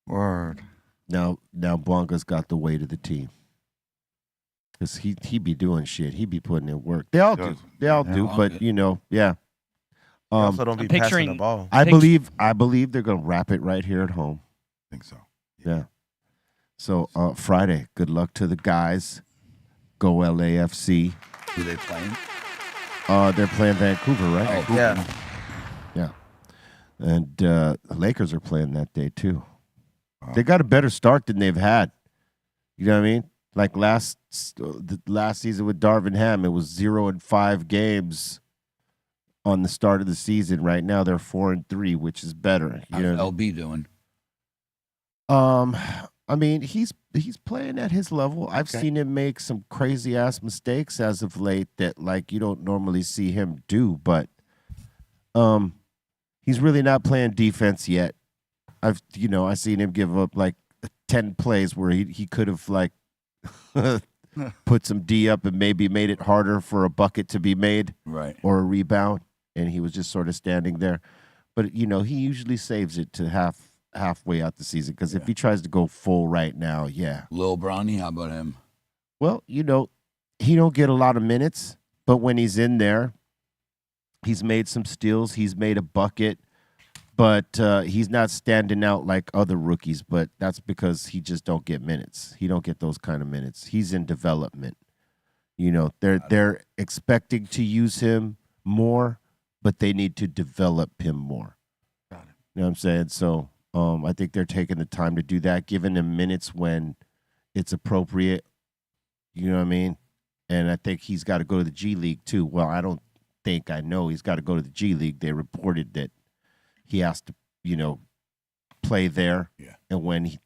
Word. Now Blanca's got the weight of the team. Cause he be doing shit. He be putting in work. They all do. Does. They all do. Yeah. But yeah. They also don't be I'm passing the picturing- ball. I Pict- believe they're gonna wrap it right here at home. I think so. Yeah. So Friday, good luck to the guys. Go LAFC. Who they playing? They're playing Vancouver, right? Oh, Yeah. Yeah. And the Lakers are playing that day too. They got a better start than they've had. You know what I mean? Like the last season with Darvin Ham, it was 0-5 games on the start of the season. Right now they're 4-3, which is better. You how's know? LB doing? I mean, he's playing at his level. I've seen him make some crazy ass mistakes as of late that like you don't normally see him do, but he's really not playing defense yet. I seen him give up like 10 plays where he could have like put some D up and maybe made it harder for a bucket to be made Right. or a rebound, and he was just sort of standing there. But he usually saves it to halfway out the season because if he tries to go full right now, Lil Brownie, how about him? well, he don't get a lot of minutes, but when he's in there, he's made some steals, he's made a bucket, but he's not standing out like other rookies. But that's because he just don't get minutes. He don't get those kind of minutes. He's in development. They're expecting to use him more, but they need to develop him more. Got it. You know what I'm saying? So I think they're taking the time to do that, giving him minutes when it's appropriate. You know what I mean? And I think he's got to go to the G League too. Well, I know he's got to go to the G League. They reported that he has to, play there. Yeah. And when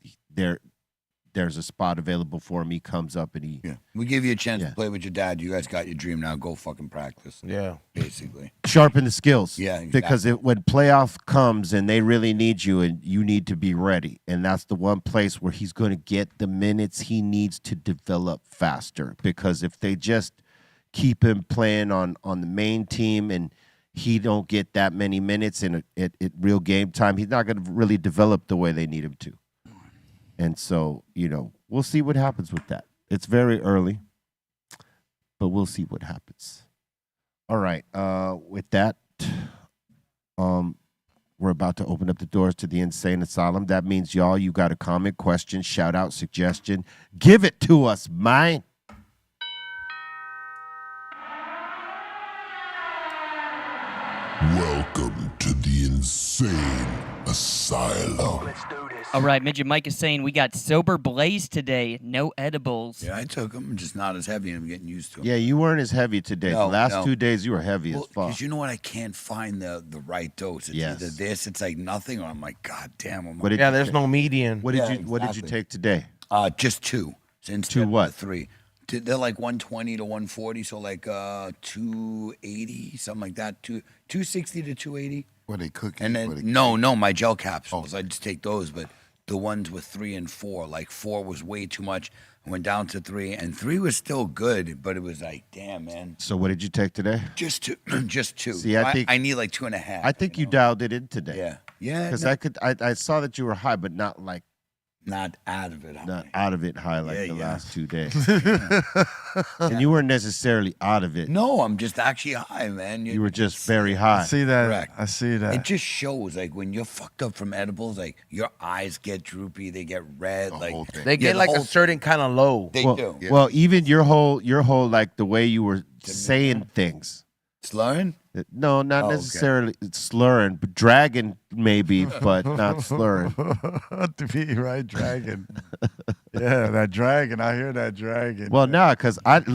there's a spot available for him, he comes up and he. Yeah. We give you a chance Yeah. to play with your dad. You guys got your dream now. Go fucking practice. Yeah. Basically. Sharpen the skills. Yeah, exactly. Because when playoff comes and they really need you and you need to be ready. And that's the one place where he's going to get the minutes he needs to develop faster. Because if they just keep him playing on the main team and he don't get that many minutes in at real game time, he's not going to really develop the way they need him to. And so, we'll see what happens with that. It's very early, but we'll see what happens. All right. With that, we're about to open up the doors to the Insane Asylum. That means, y'all, you got a comment, question, shout out, suggestion. Give it to us, man. Welcome to the Insane Asylum. All right, Midget Mike is saying we got Sober Blaze today. No edibles. Yeah, I took them. Just not as heavy. I'm getting used to them. Yeah, you weren't as heavy today. No, the last no. 2 days, you were heavy as fuck. Because you know what? I can't find the right dose. It's Yes. either this, it's like nothing, or I'm like, God damn. What did Yeah, you there's take? no median. What did Yeah, you What did you exactly. take today? Just two. So instead of what? the three. They're like 120 to 140, so like 280, something like that. 260 to 280. What they cooking? And What they then no, my gel capsules. I just take those, but the ones with 3 and 4, like 4 was way too much. I went down to 3, and 3 was still good, but it was like, damn, man, So what did you take today? just two, just two. See, I think- I need like 2.5. I think you dialed it in today. Yeah, yeah, Because no, I saw that you were high, but not like not out of it. not honey. out of it high like Yeah, the yeah. last 2 days. And you weren't necessarily out of it. No, I'm just actually high, man. You were just very I high. see that. Correct. I see that. It just shows, like, when you're fucked up from edibles, like, your eyes get droopy, they get red, The like, whole thing. They Yeah, get the like a whole- certain kind of low. they well, do. well, even your whole like the way you were saying things. Slurring? No, not Oh, okay. necessarily slurring, but dragging maybe, but not slurring. To be right, dragon. Yeah, that dragon. I hear that dragon. Well, nah, because I've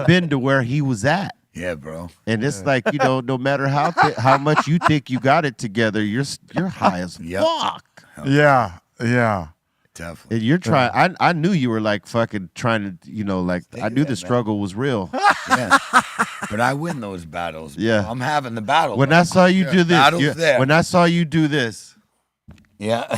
been to where he was at. Yeah, bro. And it's like, no matter how much you think you got it together, you're high as Yep. fuck. Yeah, yeah. Definitely. And you're trying. I knew you were like fucking trying to, like I knew Yeah, the man. struggle was real. Yeah. But I win those battles. Bro. Yeah. I'm having the battle. When bro. I saw you do this, Battle's there. when I saw you do this, Yeah.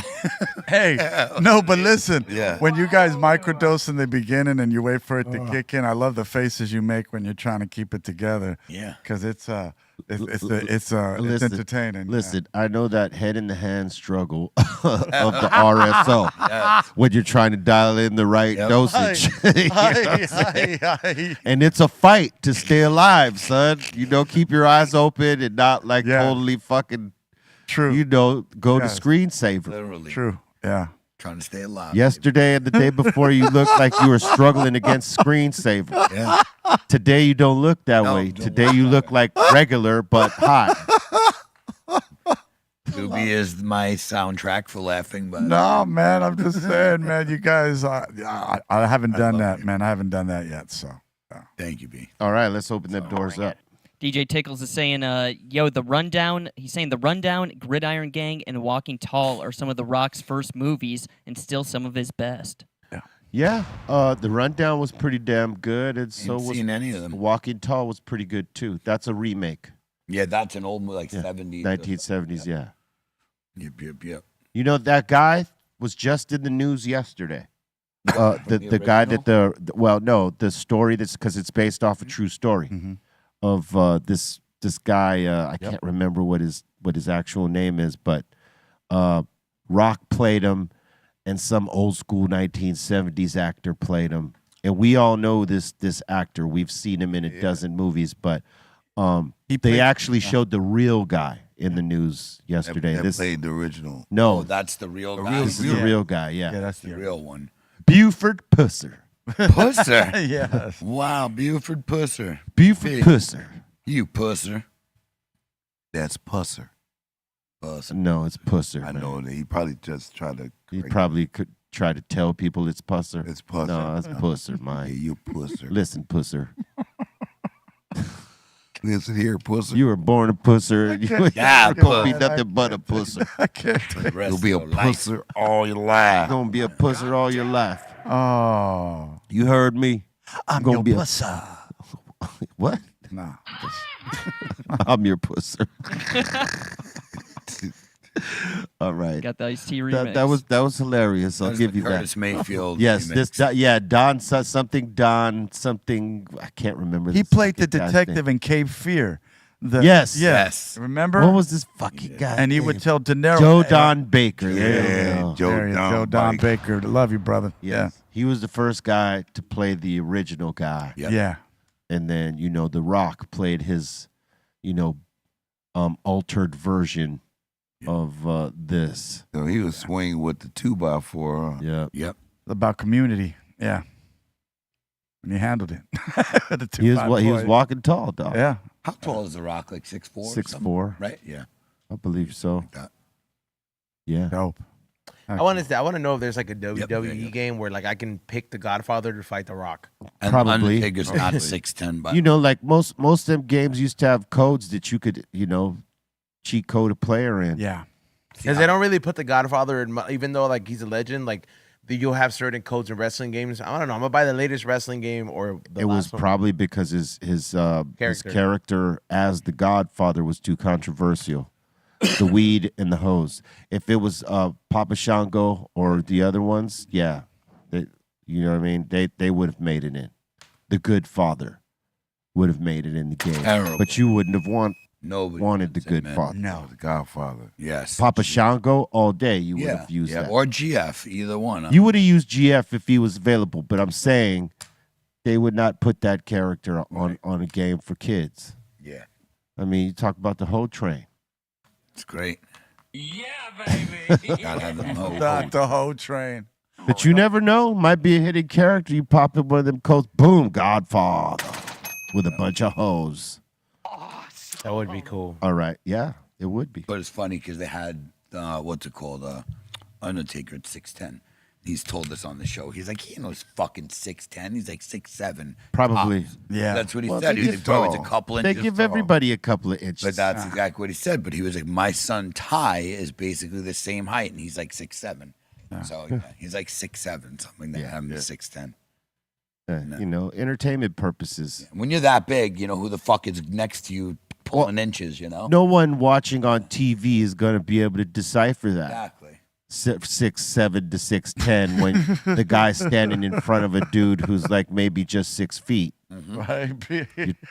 Hey, no, but listen. Yeah. When you guys microdose in the beginning and you wait for it to kick in, I love the faces you make when you're trying to keep it together. Yeah. Because it's listen, entertaining. yeah. Listen, I know that head in the hand struggle of the RSO Yeah. when you're trying to dial in the right Yep. dosage. You know what I'm saying? Aye. And it's a fight to stay alive, son. Keep your eyes open and not like Yeah. totally fucking, True. go to Yes. screensaver. Literally. True. Yeah. Trying to stay alive. Yesterday and the day before, you looked like you were struggling against screensavers. Yeah. Today, you don't look that No, way. don't Today, you look like regular but hot. Doobie is my soundtrack for laughing, but No, man, I'm just saying, man. You guys, I haven't done that, man. I haven't done that yet. So thank you, B. All right, let's open them doors up. DJ Tickles is saying, yo, The Rundown, he's saying The Rundown, Gridiron Gang, and Walking Tall are some of The Rock's first movies and still some of his best. Yeah, the Rundown was pretty damn good, and so Ain't was seen any of them. Walking Tall was pretty good too. That's a remake, Yeah, that's an old movie, like 70s. 1970s. Yeah. Yep. You know that guy was just in the news yesterday. The guy that the story that's because it's based off a true story of this guy. I can't remember what his actual name is, but Rock played him, and some old school 1970s actor played him, and we all know this actor. We've seen him in a dozen movies, but they actually showed the real guy in the news yesterday. That This played the original. no, Oh, that's the real guy. this is the real guy. Yeah, that's the real one. Buford Pusser. Pusser. Yes. Wow, Buford Pusser. Buford Big. Pusser. You Pusser. That's Pusser. Pusser. No, it's Pusser. I man. know that he probably just tried to. He probably could try to tell people it's Pusser. It's Pusser. No, it's Pusser, Hey, man. you Pusser. Listen, Pusser. Listen here, Pusser. You were born a Pusser. You ain't Yeah, gonna be Puss. nothing but a Pusser. I can't. The rest You'll be a of your life. Pusser all your life. You're gonna be a Pusser all your life. Oh, You heard me? I'm gonna your be a- pusser. What? Nah, I'm your Pusser. All right. Got the Ice T remix. That was hilarious. I'll That was give the you Curtis that. Mayfield. Yes, remix. Don something. I can't remember. he this played the fucking guy's detective name. in Cape Fear. Yes. Yes. Remember? What was this fucking guy? And he would tell De Niro. Joe "Hey, Don Baker. There you Yeah, go. Joe Don Baker. Love you, brother. Yes. He was the first guy to play the original guy. Yep. Yeah. And then, The Rock played his, altered version of this. So he was swinging with the 2x4. Yeah. Yep. About Community. Yeah. And he handled it. The He was 2-5 boy. walking tall, dog. Yeah. How tall is The Rock? Like 6'4"? 6'4". Right? Yeah. I believe so. that. Yeah. Dope. I want to know if there's like a WWE there you go. game where like I can pick the Godfather to fight The Rock. And Probably. Undertaker's not 6'10", but Like most of them games used to have codes that you could, cheat code a player in. Yeah. Because they don't really put the Godfather in, even though like he's a legend. Like you'll have certain codes in wrestling games. I don't know. I'm gonna buy the latest wrestling game or the It was last one. probably because his Character. character as the Godfather was too controversial. The weed and the hose. If it was Papa Shango or the other ones, yeah, you know what I mean. They would have made it in. The Good Father would have made it in the game, Terrible. but you wouldn't have nobody wanted the wants it, Good man. Father. No. The Godfather. Yes. Papa Shango all day. You would Yeah. have used yeah. that. Or GF, either one. You would have used GF if he was available, but I'm saying they would not put that character on a game for kids. Yeah. I mean, you talk about the whole train. It's great. Yeah, baby. Gotta have them hoes. Not the whole train. But you never know. Might be a hidden character. You pop in one of them codes, boom, Godfather, with a bunch of hoes. That would be cool. All right. Yeah, it would be. But it's funny because they had, what's it called? Undertaker at 6'10". He's told us on the show. He's like, he knows fucking 6'10". He's like 6'7". Probably. tops. Yeah. That's what he Well, said. they He give- was always a oh, couple They inches give tall. everybody a couple of inches. But that's exactly what he said. But he was like, my son Ty is basically the same height, and he's like 6'7". So yeah, he's like 6'7", something that him is 6'10". Entertainment purposes. When you're that big, who the fuck is next to you pulling inches, No one watching on TV is going to be able to decipher that. Exactly. 6'7" to 6'10" when the guy's standing in front of a dude who's like maybe just 6 feet. Right.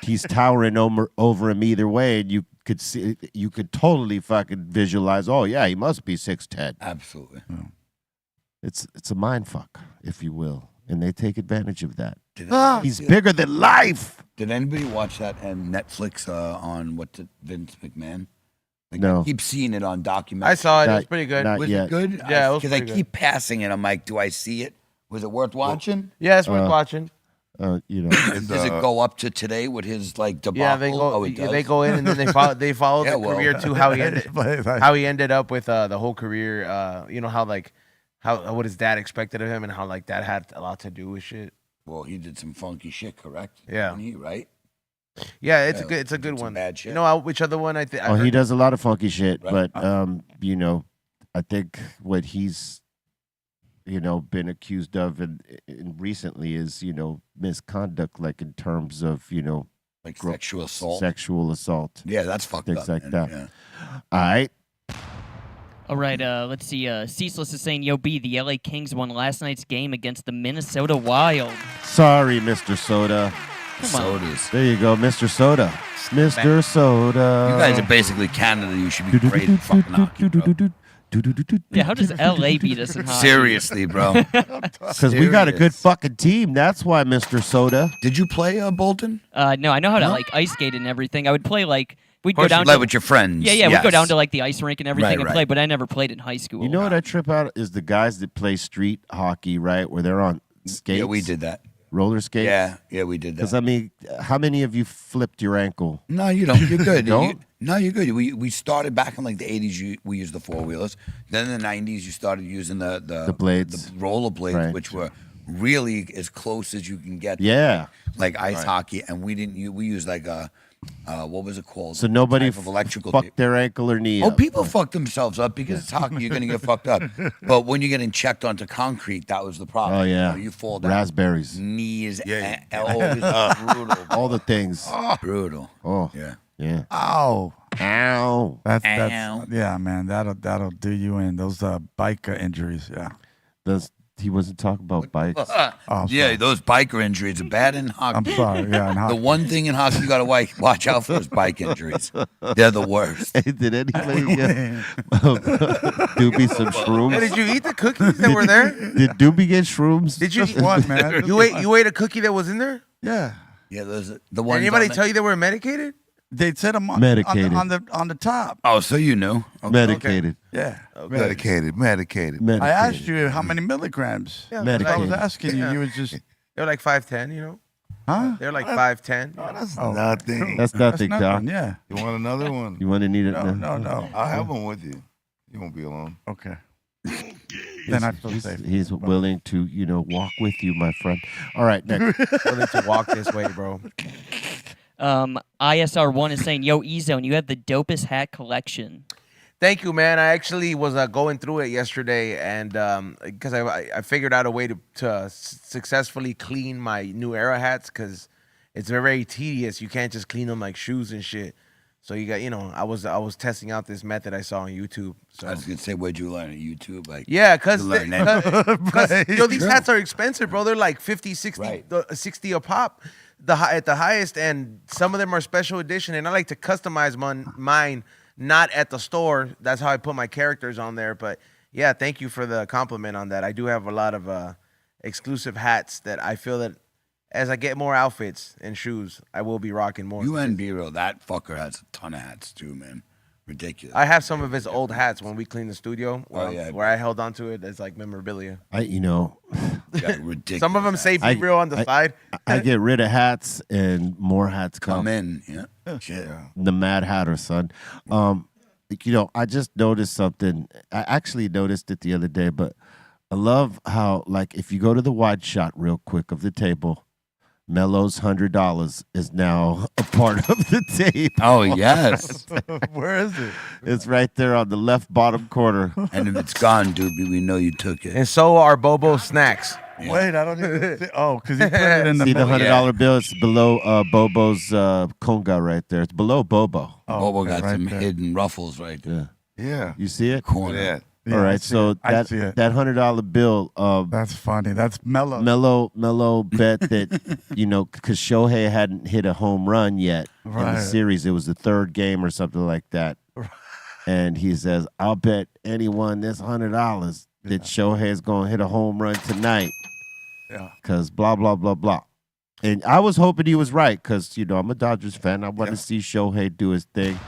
He's towering over him either way, and you could totally fucking visualize. Oh yeah, he must be 6'10". Absolutely. It's a mind fuck, if you will, and they take advantage of that. Did, He's bigger than life. did anybody watch that and Netflix on Vince McMahon? Like, No. I keep seeing it on documentaries. I saw it. It Not- was pretty good. not Was yet. it good? Yeah, it was Because I pretty good. keep passing it. I'm like, do I see it? Was it worth watching? Yeah, it's worth watching. You know, Does it go up to today with his like debacle? Yeah, they go. Oh, it does? They go in and then they follow Yeah, the well. career too. How he ended up with the whole career. You know how what his dad expected of him and how like that had a lot to do with shit. Well, he did some funky shit, correct? Yeah. Didn't he, right? Yeah, it's Yeah, a good some one. bad shit. You know which other one I think? oh, he does a lot of funky shit, Right. but you know, I think what he's been accused of and recently is misconduct, like in terms of Like sexual assault. sexual assault, Yeah, that's fucked things up. like man. that. Yeah. All right. All right, let's see. Ceaseless is saying, "Yo, B, the LA Kings won last night's game against the Minnesota Wild." Sorry, Mr. Soda. Come on. Sodas. There you go, Mr. Soda. Mr. Soda. You guys are basically Canada. You should be great at fucking hockey, bro. Yeah, how does LA beat us in hockey? Seriously, bro. Because we got a good Serious. fucking team. That's why, Mr. Soda. Did you play Bolton? No, I know how to like ice skate and everything. I would play like we'd Of go course, down you play to with your friends. yeah, we'd go down yes. to like the ice rink and everything Right, and right. play, but I never played in high school. You know what I trip out is the guys that play street hockey, right? Where they're on skates. Yeah, we did that. Roller skates. Yeah, we did Because that. I mean, how many of you flipped your ankle? No, you don't. You're good. No? You're good. We started back in like the 80s. We used the four wheelers. Then in the 90s, you started using the blades. the roller blades, Right. which were really as close as you can get. to, Yeah. like ice hockey, and we didn't. We used like a what was it called? So nobody Type of electrical fucked tape. their ankle or knee. Oh, up. people fuck themselves up because it's hockey. You're gonna get fucked up. But when you're getting checked onto concrete, that was the problem. Oh, yeah. You fall down. Raspberries. Knees, elbows, brutal. All the things. Brutal. Oh, Yeah. yeah. Ow. Ow. That's Ow. yeah, man. That'll do you in. Those bike injuries. Yeah. He wasn't talking about bikes. Oh, Yeah, those biker injuries are bad in hockey. I'm sorry. Yeah. And The one thing in hockey you got to watch out for is bike injuries. They're the worst. Hey, did anybody Doobie some Hey, shrooms? did you eat the cookies that were there? Did Doobie get shrooms? Did you? What, man? You ate a cookie that was in there? Yeah. Yeah, those the Did ones. anybody on tell you they were medicated? They said them Medicated. on the top. Oh, so you knew? Okay. Medicated. Yeah. Medicated. Medicated. I asked you how many milligrams. Yeah, Medicated. I was asking you. Yeah. You was just, They were like 5'10", you know. huh? They're like 5'10". That's Oh. nothing. That's nothing, Doc. nothing. Yeah. You want another one? You want to need it? No. I'll have one with you. You won't be alone. Okay. Then I feel He's, safe. he's willing to, walk with you, my friend. All right, next. Willing to walk this way, bro. ISR1 is saying, "Yo, E-Zone, you have the dopest hat collection." Thank you, man. I actually was going through it yesterday, and because I figured out a way to successfully clean my new era hats, because it's very tedious. You can't just clean them like shoes and shit. So you got, I was testing out this method I saw on YouTube. So I was gonna say, where'd you learn it? YouTube? Like, yeah, because you learn that. these hats are expensive, bro. They're like 50, 60, Right. 60 a pop, at the highest, and some of them are special edition. And I like to customize mine, not at the store. That's how I put my characters on there. But yeah, thank you for the compliment on that. I do have a lot of exclusive hats that I feel that as I get more outfits and shoes, I will be rocking more. You and B-Real, that fucker has a ton of hats too, man. Ridiculous. I have some of his old hats when we cleaned the studio, Oh, yeah. where I held onto it as like memorabilia. Yeah, ridiculous. Some of them say I- "Be real" on the side. I get rid of hats and more hats come come. in. Yeah. Shit. The Mad Hatter, son. I just noticed something. I actually noticed it the other day, but I love how, like, if you go to the wide shot real quick of the table, Mello's $100 is now a part of the tape. Oh yes. Where is it? It's right there on the left bottom corner. And if it's gone, Doobie, we know you took it. And so are Bobo snacks. Yeah. Wait, I don't even see. Oh, because he put it in the See the middle. $100 bill? It's below Bobo's conga right there. It's below Bobo. Bobo okay, got right some there. hidden ruffles right there. Yeah. Yeah. You see it? Look Corner. at Yeah, All I right, see so it. I see it. that $100 bill, That's funny. That's mellow. Mello bet that because Shohei hadn't hit a home run yet in the Right. series. It was the third game or something like that, and he says, "I'll bet anyone this $100 that Shohei is gonna hit a home run tonight." Yeah. Because blah blah blah blah. And I was hoping he was right because I'm a Dodgers fan. I want to see Shohei do his thing.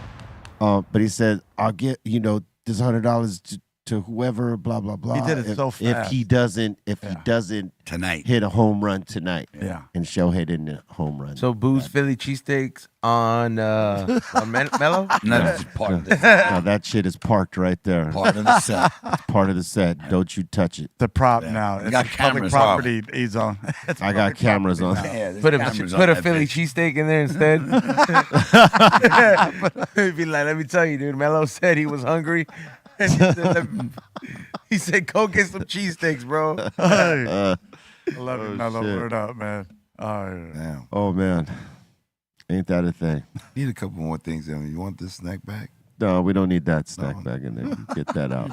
But he said, I'll get, this $100 to whoever, blah, blah, blah. He did it so If fast. he doesn't Tonight. hit a home run tonight. Yeah. And Shohei didn't hit a home run. So Boo's Philly cheesesteaks on Mellow? And that's just part of the Now that shit is parked right there. part of the set. It's part of the set. Don't you touch it. The prop now. It's got a public cameras property. He's on. It's I got public cameras on. property now. Yeah, there's Put cameras on a that Philly bitch. cheesesteak in there instead. Be like, let me tell you, dude. Mello said he was hungry. And he said, go get some cheesesteaks, bro. I love it, Mellow. shit. Word up, man. Oh, yeah. Damn. Oh, man. Ain't that a thing? Need a couple more things. You want this snack back? No, we don't need that snack bag in there. Get that out.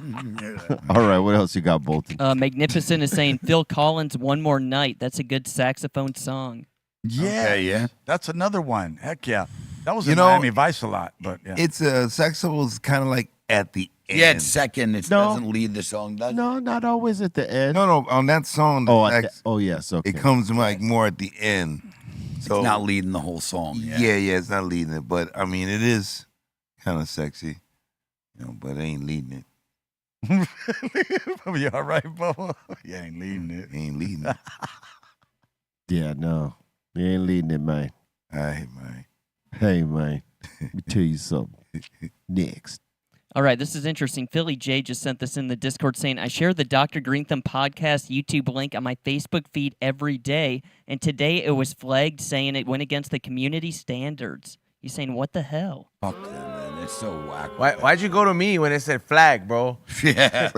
All right, what else you got, Bolton? Magnificent is saying Phil Collins, One More Night. That's a good saxophone song. Yeah. Okay, yeah. That's another one. Heck yeah. That was You in know, Miami Vice a lot, but yeah. It's saxophone's kind of like at the end. Yeah, it's second. It No. doesn't lead the song, does it? No, not always at the end. No, on that song, the sax, Yes, okay. it comes like more at the end. So It's not leading the whole song. yeah, it's not leading it, but I mean, it is kind of sexy, but it ain't leading it. You all right, Bubba? You ain't leading it. It ain't leading it. Yeah, no. You ain't leading it, man. All right, man. Hey, man. Let me tell you something. Next. All right, this is interesting. Philly J just sent this in the Discord saying, I share the Dr. Greenthumb podcast YouTube link on my Facebook feed every day, and today it was flagged saying it went against the community standards. He's saying, what the hell? Fuck them, man. It's so whack. Why'd you go to me when it said flag, bro? Yeah.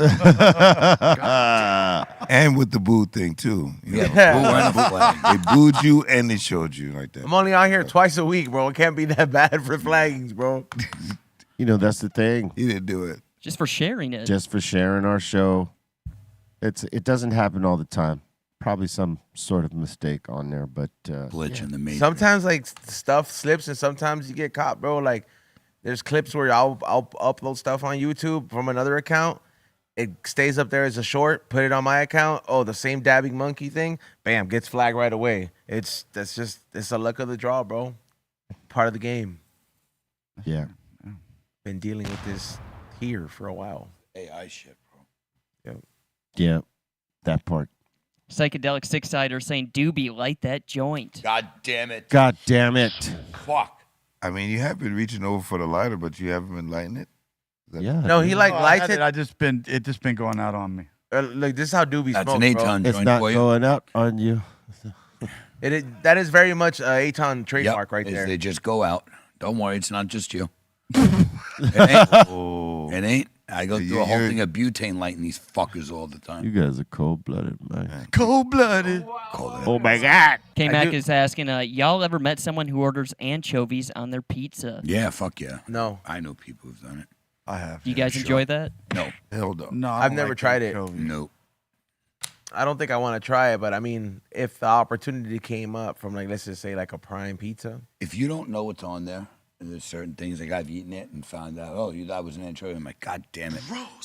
And with the boo thing too. You know. Yeah. Boo and the flag. They booed you and they showed you like that. I'm only out here twice a week, bro. It can't be that bad for flaggings, bro. That's the thing. He didn't do it. Just for sharing it. Just for sharing our show. It doesn't happen all the time. Probably some sort of mistake on there, but Glitch in the matrix. Sometimes like stuff slips, and sometimes you get caught, bro. Like there's clips where I'll upload stuff on YouTube from another account. It stays up there as a short. Put it on my account. Oh, the same dabbing monkey thing. Bam, gets flagged right away. It's the luck of the draw, bro. Part of the game. yeah. Been dealing with this here for a while. AI shit, bro. Yeah. That part. Psychedelic Six-Sider saying, Doobie, light that joint. God damn it. God damn it. Fuck. I mean, you have been reaching over for the lighter, but you haven't been lighting it. Yeah. No, he like Oh, lights it. it just been going out on me. Like this is how Doobie That's smokes, an bro. Aton It's joint not for you. going out on you. That is very much Aton trademark right is there. They just go out. Don't worry, it's not just you. It ain't. Oh, It ain't. I go through a whole You're- thing of butane lighting these fuckers all the You time. guys are cold-blooded, man. Cold-blooded. Oh, my God. K-Mac do- is asking, y'all ever met someone who orders anchovies on their pizza? Yeah, fuck yeah. No, I know people who've done it. I have. Do you guys enjoy that? No. hell no. No, I I've don't never like tried it. anchovies. No. I don't think I want to try it. But I mean, if the opportunity came up from like let's just say like a prime pizza, If you don't know what's on there, and there's certain things like I've eaten it and found out, that was an anchovy. I'm like, God damn it.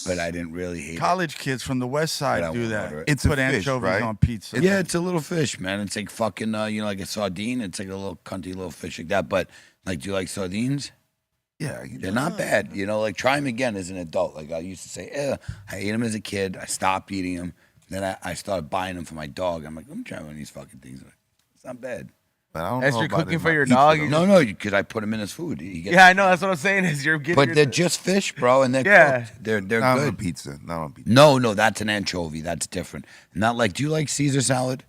But I didn't really hate College kids from the west But I side do won't that. order it. It's a Put fish, anchovies right? on pizza. it. Yeah, it's a little fish, man. It's like fucking, like a sardine. It's like a little cunty little fish like that. But like, do you like sardines? Yeah, They're not bad. Like try them again as an adult. Like I used to say, I ate them as a kid. I stopped eating them. Then I started buying them for my dog. I'm like, let me try one of these fucking things. It's not bad. But I don't As know you're about it cooking in for my your pizza, dog, though. you No, because I put them in his food. He gets- yeah, I know that's what I'm saying. Is you're getting, But they're just fish, bro, and they're Yeah. cooked. They're Not on good. pizza. Not on pizza. No, that's an anchovy. That's different. Not like, do you like Caesar salad?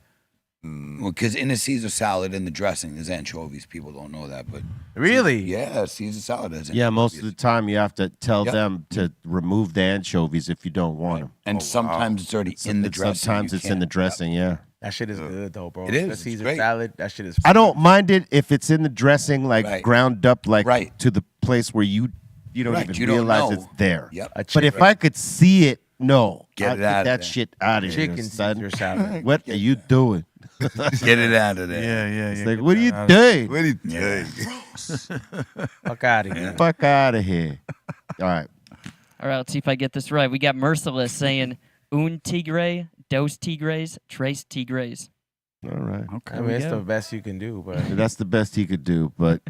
Well, because in a Caesar salad, in the dressing, there's anchovies. People don't know that, but really. yeah, Caesar salad has anchovies. Yeah, most of the time you have to tell Yep. them to remove the anchovies if you don't want them. And sometimes it's already in the dressing. Sometimes You it's in the can't- dressing, yeah. That shit is good though, bro. It is, The it's Caesar great. salad. That shit is. I don't mind it if it's in the dressing, like Right. ground up, like Right. to the place where you don't Right, even you don't realize know. it's there. Yep. But if I could see it, no. Get I'd it out of that there. shit out of Chicken here, son. Caesar salad. What are you doing? Get it out of there. Yeah. It's yeah, like, get what are you that out of- doing? What do you Yeah. think? Fuck out of here. Fuck out of here. All right. All right, let's see if I get this right. We got Merciless saying, un tigre, dos tigres, tres tigres. All right. Okay. I mean, it's the best you can do, but That's the best he could do, but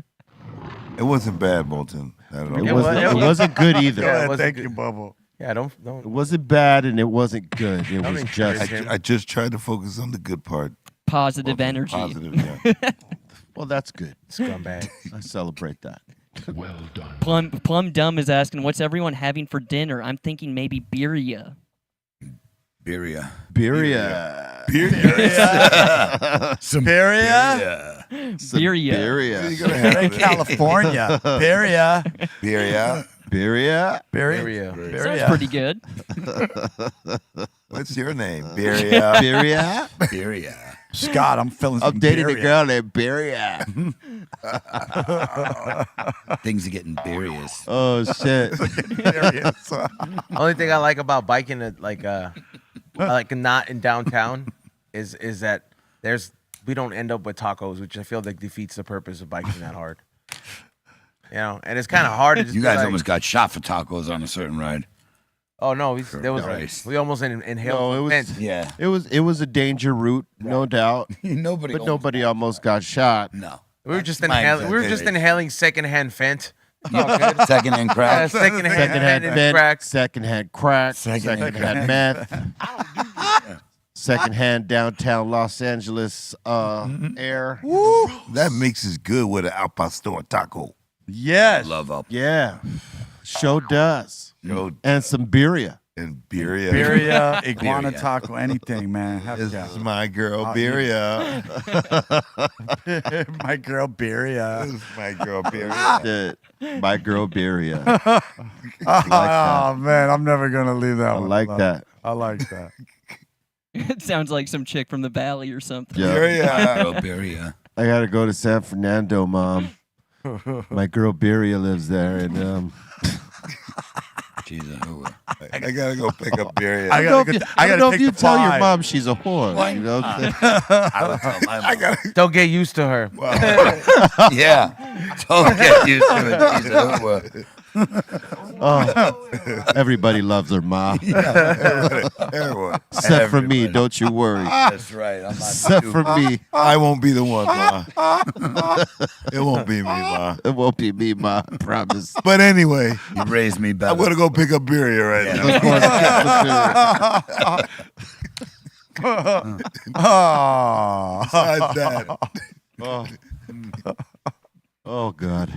It wasn't bad, Bolton. Not at all. It wasn't good either. Yeah, wasn't thank good. you, Bubble. Yeah, It don't. wasn't bad and it wasn't good. It Don't was encourage just him. I just tried to focus on the good part. Positive Bolton. energy. Positive, yeah. well, that's good. Scumbag. I celebrate that. Well done. Plum Dumb is asking, what's everyone having for dinner? I'm thinking maybe birria. Birria. Birria. Some Birria? Birria. Birria. You're gonna have In it. California. Birria. Birria. Birria. Birria. Sounds pretty good. What's your name? Birria. Birria. Birria. Scott, I'm feeling some I'm dating a birria. girl named Birria. Things are getting serious. Oh shit. Only thing I like about biking at like not in downtown is that we don't end up with tacos, which I feel like defeats the purpose of biking that hard. You know, and it's kind of hard to just You be guys like, almost got shot for tacos on a certain ride. Oh no, there was Christ. we almost inhaled. No, it was- fence. Yeah. It was a danger route, no doubt. Nobody. But nobody almost got shot. No. We were just That's my inhaling. We were just exaggeration. inhaling secondhand fent. Oh, good. Second-hand Yeah, crack. secondhand Secondhand and vent, crack. secondhand crack, secondhand meth, secondhand downtown Los Angeles air. That mixes good with an al pastor taco. Yes. Love up. Yeah, show does. Yo, And some birria. and Birria. Birria, iguana Birria. taco, anything, man. Have This to is my girl, Birria. My girl, Birria. This is my girl, Birria. My girl birria. Oh, man, I'm never going to leave that I one. like alone. that. I like that. It sounds like some chick from the valley or something. Yeah. Birria. Girl, Birria. I gotta go to San Fernando, Mom. My girl Birria lives there, and Jesus. I gotta go pick up Birria. I I don't gotta know if you, I I don't gotta know if take you the tell your five. mom she's a whore. You know what I'm saying? I would tell my I mom. gotta. Don't get used to her. Yeah. Don't get used to it. Jesus. Oh, everybody loves her, Ma. Everyone. Except for me, don't you worry. That's right. I'm not Except for me, I won't be the one, Ma. It won't be me, Ma. it won't be me, Ma. I promise. But anyway, You raised me better. I'm gonna go pick up Birria right now. Let's go on to Oh. Besides that, Oh God.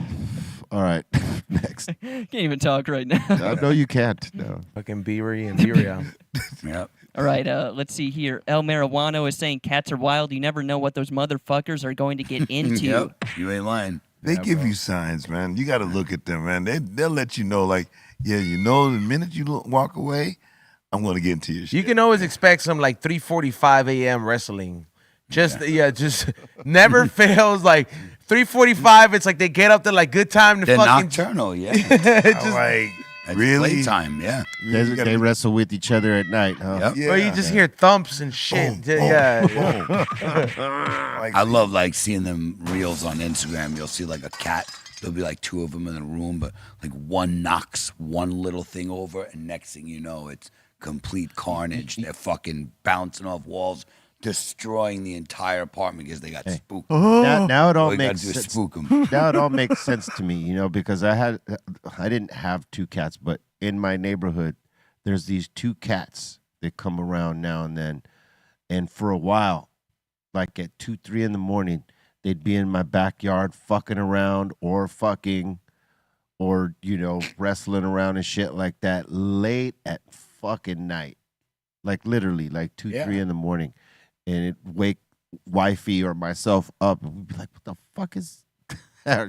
All right. Next. Can't even talk right now. No, you can't. No. Fucking Beery and Birria. Yep. All right, let's see here. El Marijuano is saying cats are wild. You never know what those motherfuckers are going to get into. Yep. You ain't lying. they give you signs, man. You got to look at them, man. They'll let you know, like, yeah, you know, the minute you walk away, I'm gonna get into your shit. You can always expect some like 3:45 a.m. wrestling. Just never fails. Like 3:45, it's like they get up there like good time to They're fucking. nocturnal, yeah. just, like, That's really? playtime, yeah. They wrestle with each other at night, huh? Yep. Yeah. Or you just hear thumps and shit. Boom, Yeah. Like, I love like seeing them reels on Instagram. You'll see like a cat. There'll be like two of them in a room, but like one knocks one little thing over, and next thing you know, it's complete carnage. They're fucking bouncing off walls, destroying the entire apartment because they got spooked. Now it all All you gotta makes do is sense. spook them. Now it all makes sense to me, you know, because I didn't have two cats, but in my neighborhood, there's these two cats that come around now and then, and for a while, like at 2, 3 in the morning, they'd be in my backyard fucking around or fucking, or you know, wrestling around and shit like that late at fucking night, like literally, like 2, 3 in the morning, and it wake wifey or myself up, and we'd be like, "What the fuck is?"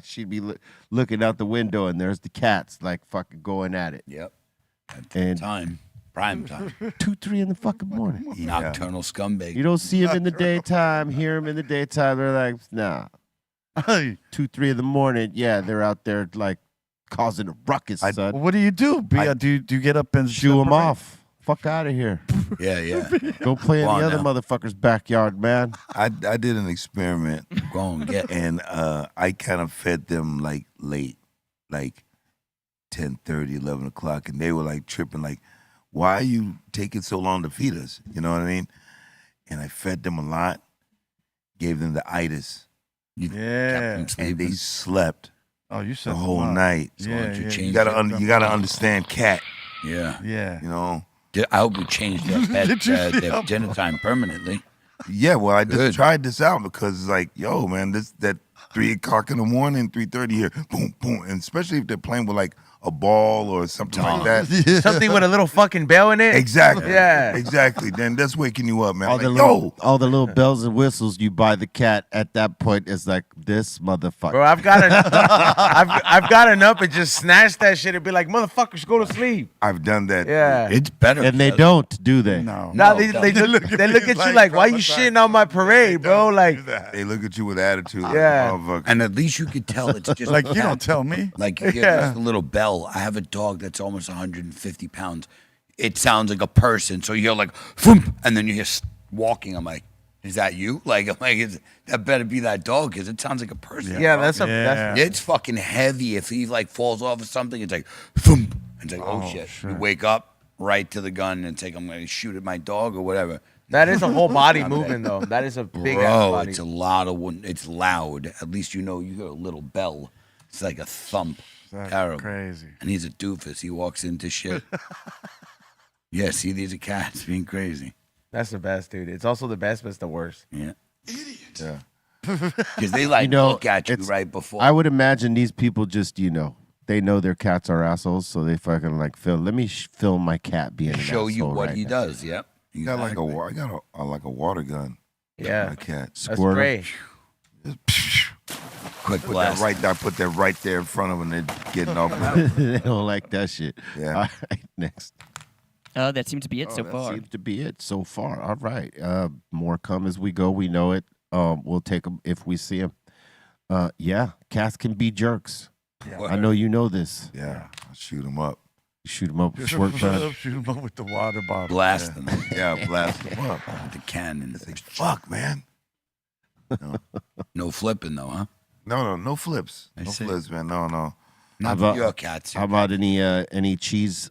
She'd be looking out the window, and there's the cats like fucking going at it. Yep. At And prime time. 2, 3 in the fucking morning. Nocturnal scumbag. You don't see them in the daytime, hear them in the daytime. They're like, nah. 2, 3 in the morning, yeah, they're out there like causing a ruckus, son. What do you do? Do you get up and Shoo them separate? off. Fuck out of here. Yeah, yeah. Go play in Go on the other now. motherfucker's backyard, man. I did an experiment, Go and get. and I kind of fed them like late, like 10:30, 11 o'clock, and they were like tripping, like, "Why are you taking so long to feed us?" You know what I mean? And I fed them a lot, gave them the itis, You Yeah. kept them and they sleeping. slept Oh, you said the whole lot. night. So Yeah, why don't you yeah, change You gotta it? you gotta understand cat. Yeah. Yeah. You know. I hope we change their bed, Did you see their how- dinner time permanently. Yeah, well, I just Good. tried this out because it's like, yo, man, that 3 o'clock in the morning, 3:30 here, boom, boom, and especially if they're playing with like a ball or something like that. Something with a little fucking bell in it. Exactly. Yeah. Exactly. Then that's waking you up, man. All Like, the yo, little bells and whistles you buy the cat at that point is like this motherfucker. Bro, I've gotten up and just snatched that shit and be like, motherfuckers, go to sleep. I've done that. Yeah. It's better. And they don't, do they? No. Now No, they look at you like, why you shitting on my parade, bro? Like, They look at you with attitude. Like, Yeah. motherfucker. And at least you could tell it's just Like, you don't tell me. Like you hear Yeah. just a little bell. I have a dog that's almost 150 pounds. It sounds like a person. So you hear like, thump, and then you hear walking. I'm like, is that you? Like, I'm like, that better be that dog because it sounds like a person. yeah, that's a Yeah. It's fucking heavy. If he like falls off or something, it's like, thump. It's like, oh, shit. You wake up right to the gun and take, I'm going to shoot at my dog or whatever. that is a whole body movement though. That is a big ass Bro, body. it's a lot of, it's loud. At least you know you hear a little bell. It's like a thump. That's Terrible. crazy. And he's a doofus. He walks into shit. Yeah, see, these are cats being crazy. That's the best, dude. It's also the best, but it's the worst. Yeah. Yeah. Because they like look at you right before. I would imagine these people just, they know their cats are assholes, so they fucking like let me film my cat being an show you asshole what right he now. does. Yep. You got like Exactly. I got like a water gun. Yeah, My cat. that's Squirt 'em. great. Quick Put blast. that right there. I put that right there in front of them. They're getting off. With it. They don't like that shit. Yeah. All right, next. That seems to be it so That far. seems to be it so far. All right. More come as we go. We know it. We'll take them if we see them. Yeah, cats can be jerks. I know you know this. Yeah. I'll shoot them up. You shoot them up with squirt gun. Shoot him up with the water bottle. Blast them Yeah, blast them up. with the cannon. It's like, fuck, man. No flipping though, huh? No flips. I No see. flips, man. No. Not about- for your cats. How about any cheese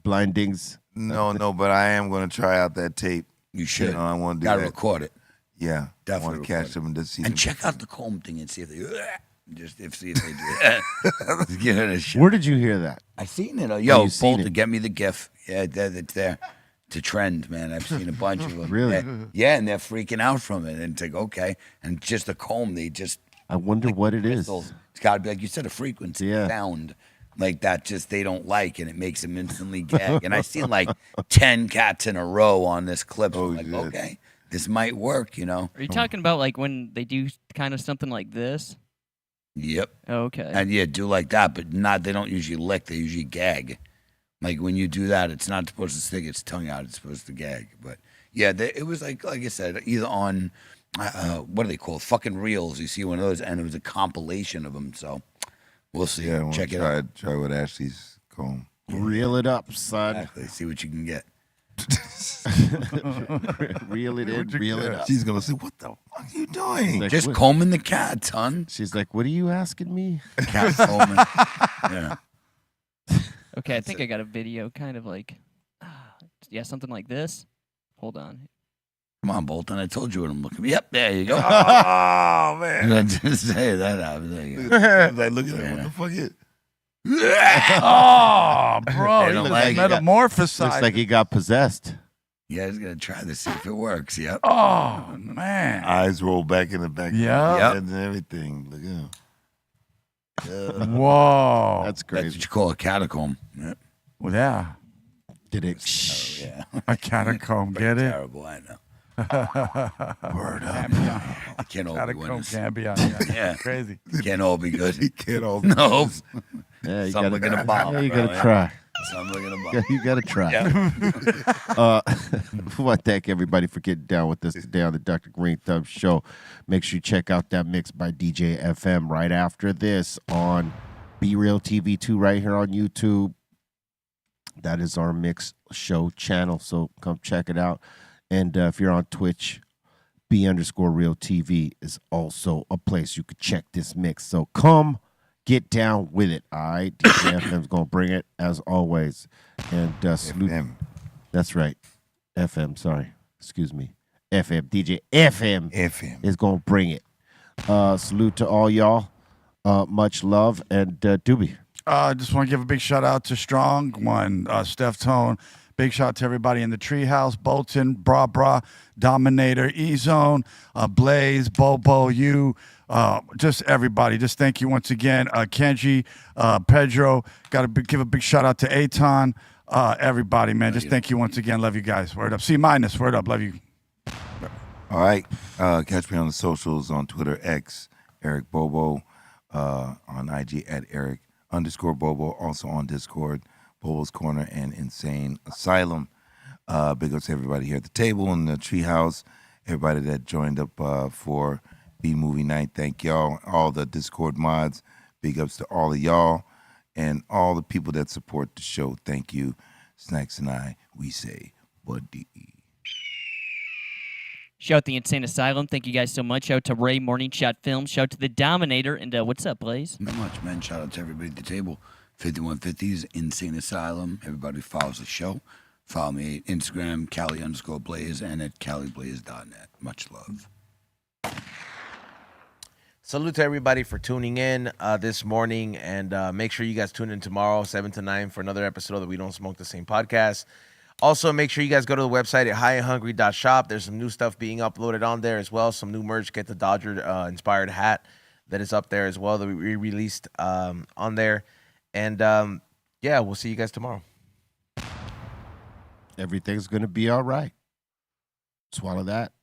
blindings? No, but I am going to try out that tape. You should. I want to do Gotta that. record it. Yeah. I Definitely want to catch record them and just see And them. check out the comb thing and see if they see if they do it. Give it a shot. Where did you hear that? I seen it. Yo, you seen Bolton, it? get me the GIF. Yeah, it's there. To trend, man. I've seen a bunch of them. Really? Yeah, and they're freaking out from it. And it's like, okay. And just the comb, they just I wonder what it is. crystals. It's got to be, like you said, a frequency Yeah. sound like that just they don't like, and it makes them instantly gag. And I've seen like 10 cats in a row on this clip. So I'm like, shit. okay, this might work, you know? Are you talking about like when they do kind of something like this? Yep. Okay. And yeah, do like that, but not. They don't usually lick. They usually gag. Like when you do that, it's not supposed to stick its tongue out. It's supposed to gag. But yeah, it was like I said, either on what do they call it? Fucking reels. You see one of those, and it was a compilation of them. So we'll see. Yeah, I want Check to it try, out. try with Ashley's comb. Reel it up, son. Exactly. See what you can get. Reel it in, reel it up. She's going to say, what the fuck are you doing? Like, Just what- combing the cat, son. She's like, what are you asking me? Cat combing. Yeah. Okay, I think I got a video kind of like, yeah, something like this. Hold on. Come on, Bolton. I told you what I'm looking for. Yep, there you go. Oh, man. Just say that out. There you go. Like, look at that. What the fuck is Oh, bro. They He don't looks like it. metamorphosized. Looks like he got possessed. Yeah, he's going to try to see if it works. Yep. Oh, man. Eyes roll back in the back. Yeah. Yep. And everything. Look at him. Whoa. That's That's crazy. what you call a catacomb. Yep. Well, yeah. Did it? Oh, yeah. A catacomb. Get it? Terrible, I know. Word up. It can't all be Catacomb winners. can't be on. Yeah. Crazy. Can't all be good. He can't all. No. Yeah, you Some gotta, look at a bomb. yeah, you bro, gotta yeah. try. Some look at a bomb. Yeah, you gotta try. Yeah. We want to thank everybody for getting down with us today on the Dr. Greenthumb Show. Make sure you check out that mix by DJ FM right after this on BREALTV 2 right here on YouTube. That is our mix show channel, so come check it out. And if you're on Twitch, B_RealTV is also a place you could check this mix. So come get down with it, all right? DJ FM's going to bring it, as always. And salute. FM. That's right. FM, sorry. Excuse me. FM. DJ FM FM. is going to bring it. Salute to all y'all. Much love. And Doobie. I just want to give a big shout out to Strong One, Steph Tone. Big shout out to everybody in the Treehouse, Bolton, Bra, Dominator, E-Zone, Blaze, Bobo, you, just everybody. Just thank you once again. Kenji, Pedro, got to give a big shout out to Aton. Everybody, man. Just thank you once again. Love you guys. Word up. C-, word up. Love you. All right. Catch me on the socials on Twitter, X, Eric Bobo, on IG at Eric_Bobo, also on Discord, Bobo's Corner and Insane Asylum. Big ups to everybody here at the table in the treehouse, everybody that joined up for B-Movie Night. Thank y'all. All the Discord mods, big ups to all of y'all. And all the people that support the show. Thank you. Snacks and I, we say, buddy. Shout out the Insane Asylum. Thank you guys so much. Shout out to Ray, Morning Shot Films. Shout out to the Dominator. And what's up, Blaze? Not much, man. Shout out to everybody at the table. 5150s, Insane Asylum. Everybody who follows the show. Follow me at Instagram, Cali_Blaze, and at CaliBlaze.net. Much love. Salute to everybody for tuning in this morning, and make sure you guys tune in tomorrow, 7 to 9, for another episode of the We Don't Smoke the Same podcast. Also, make sure you guys go to the website at highandhungry.shop. There's some new stuff being uploaded on there as well. Some new merch. Get the Dodger-inspired hat that is up there as well that we released on there. And, yeah, we'll see you guys tomorrow. Everything's going to be all right. Swallow that.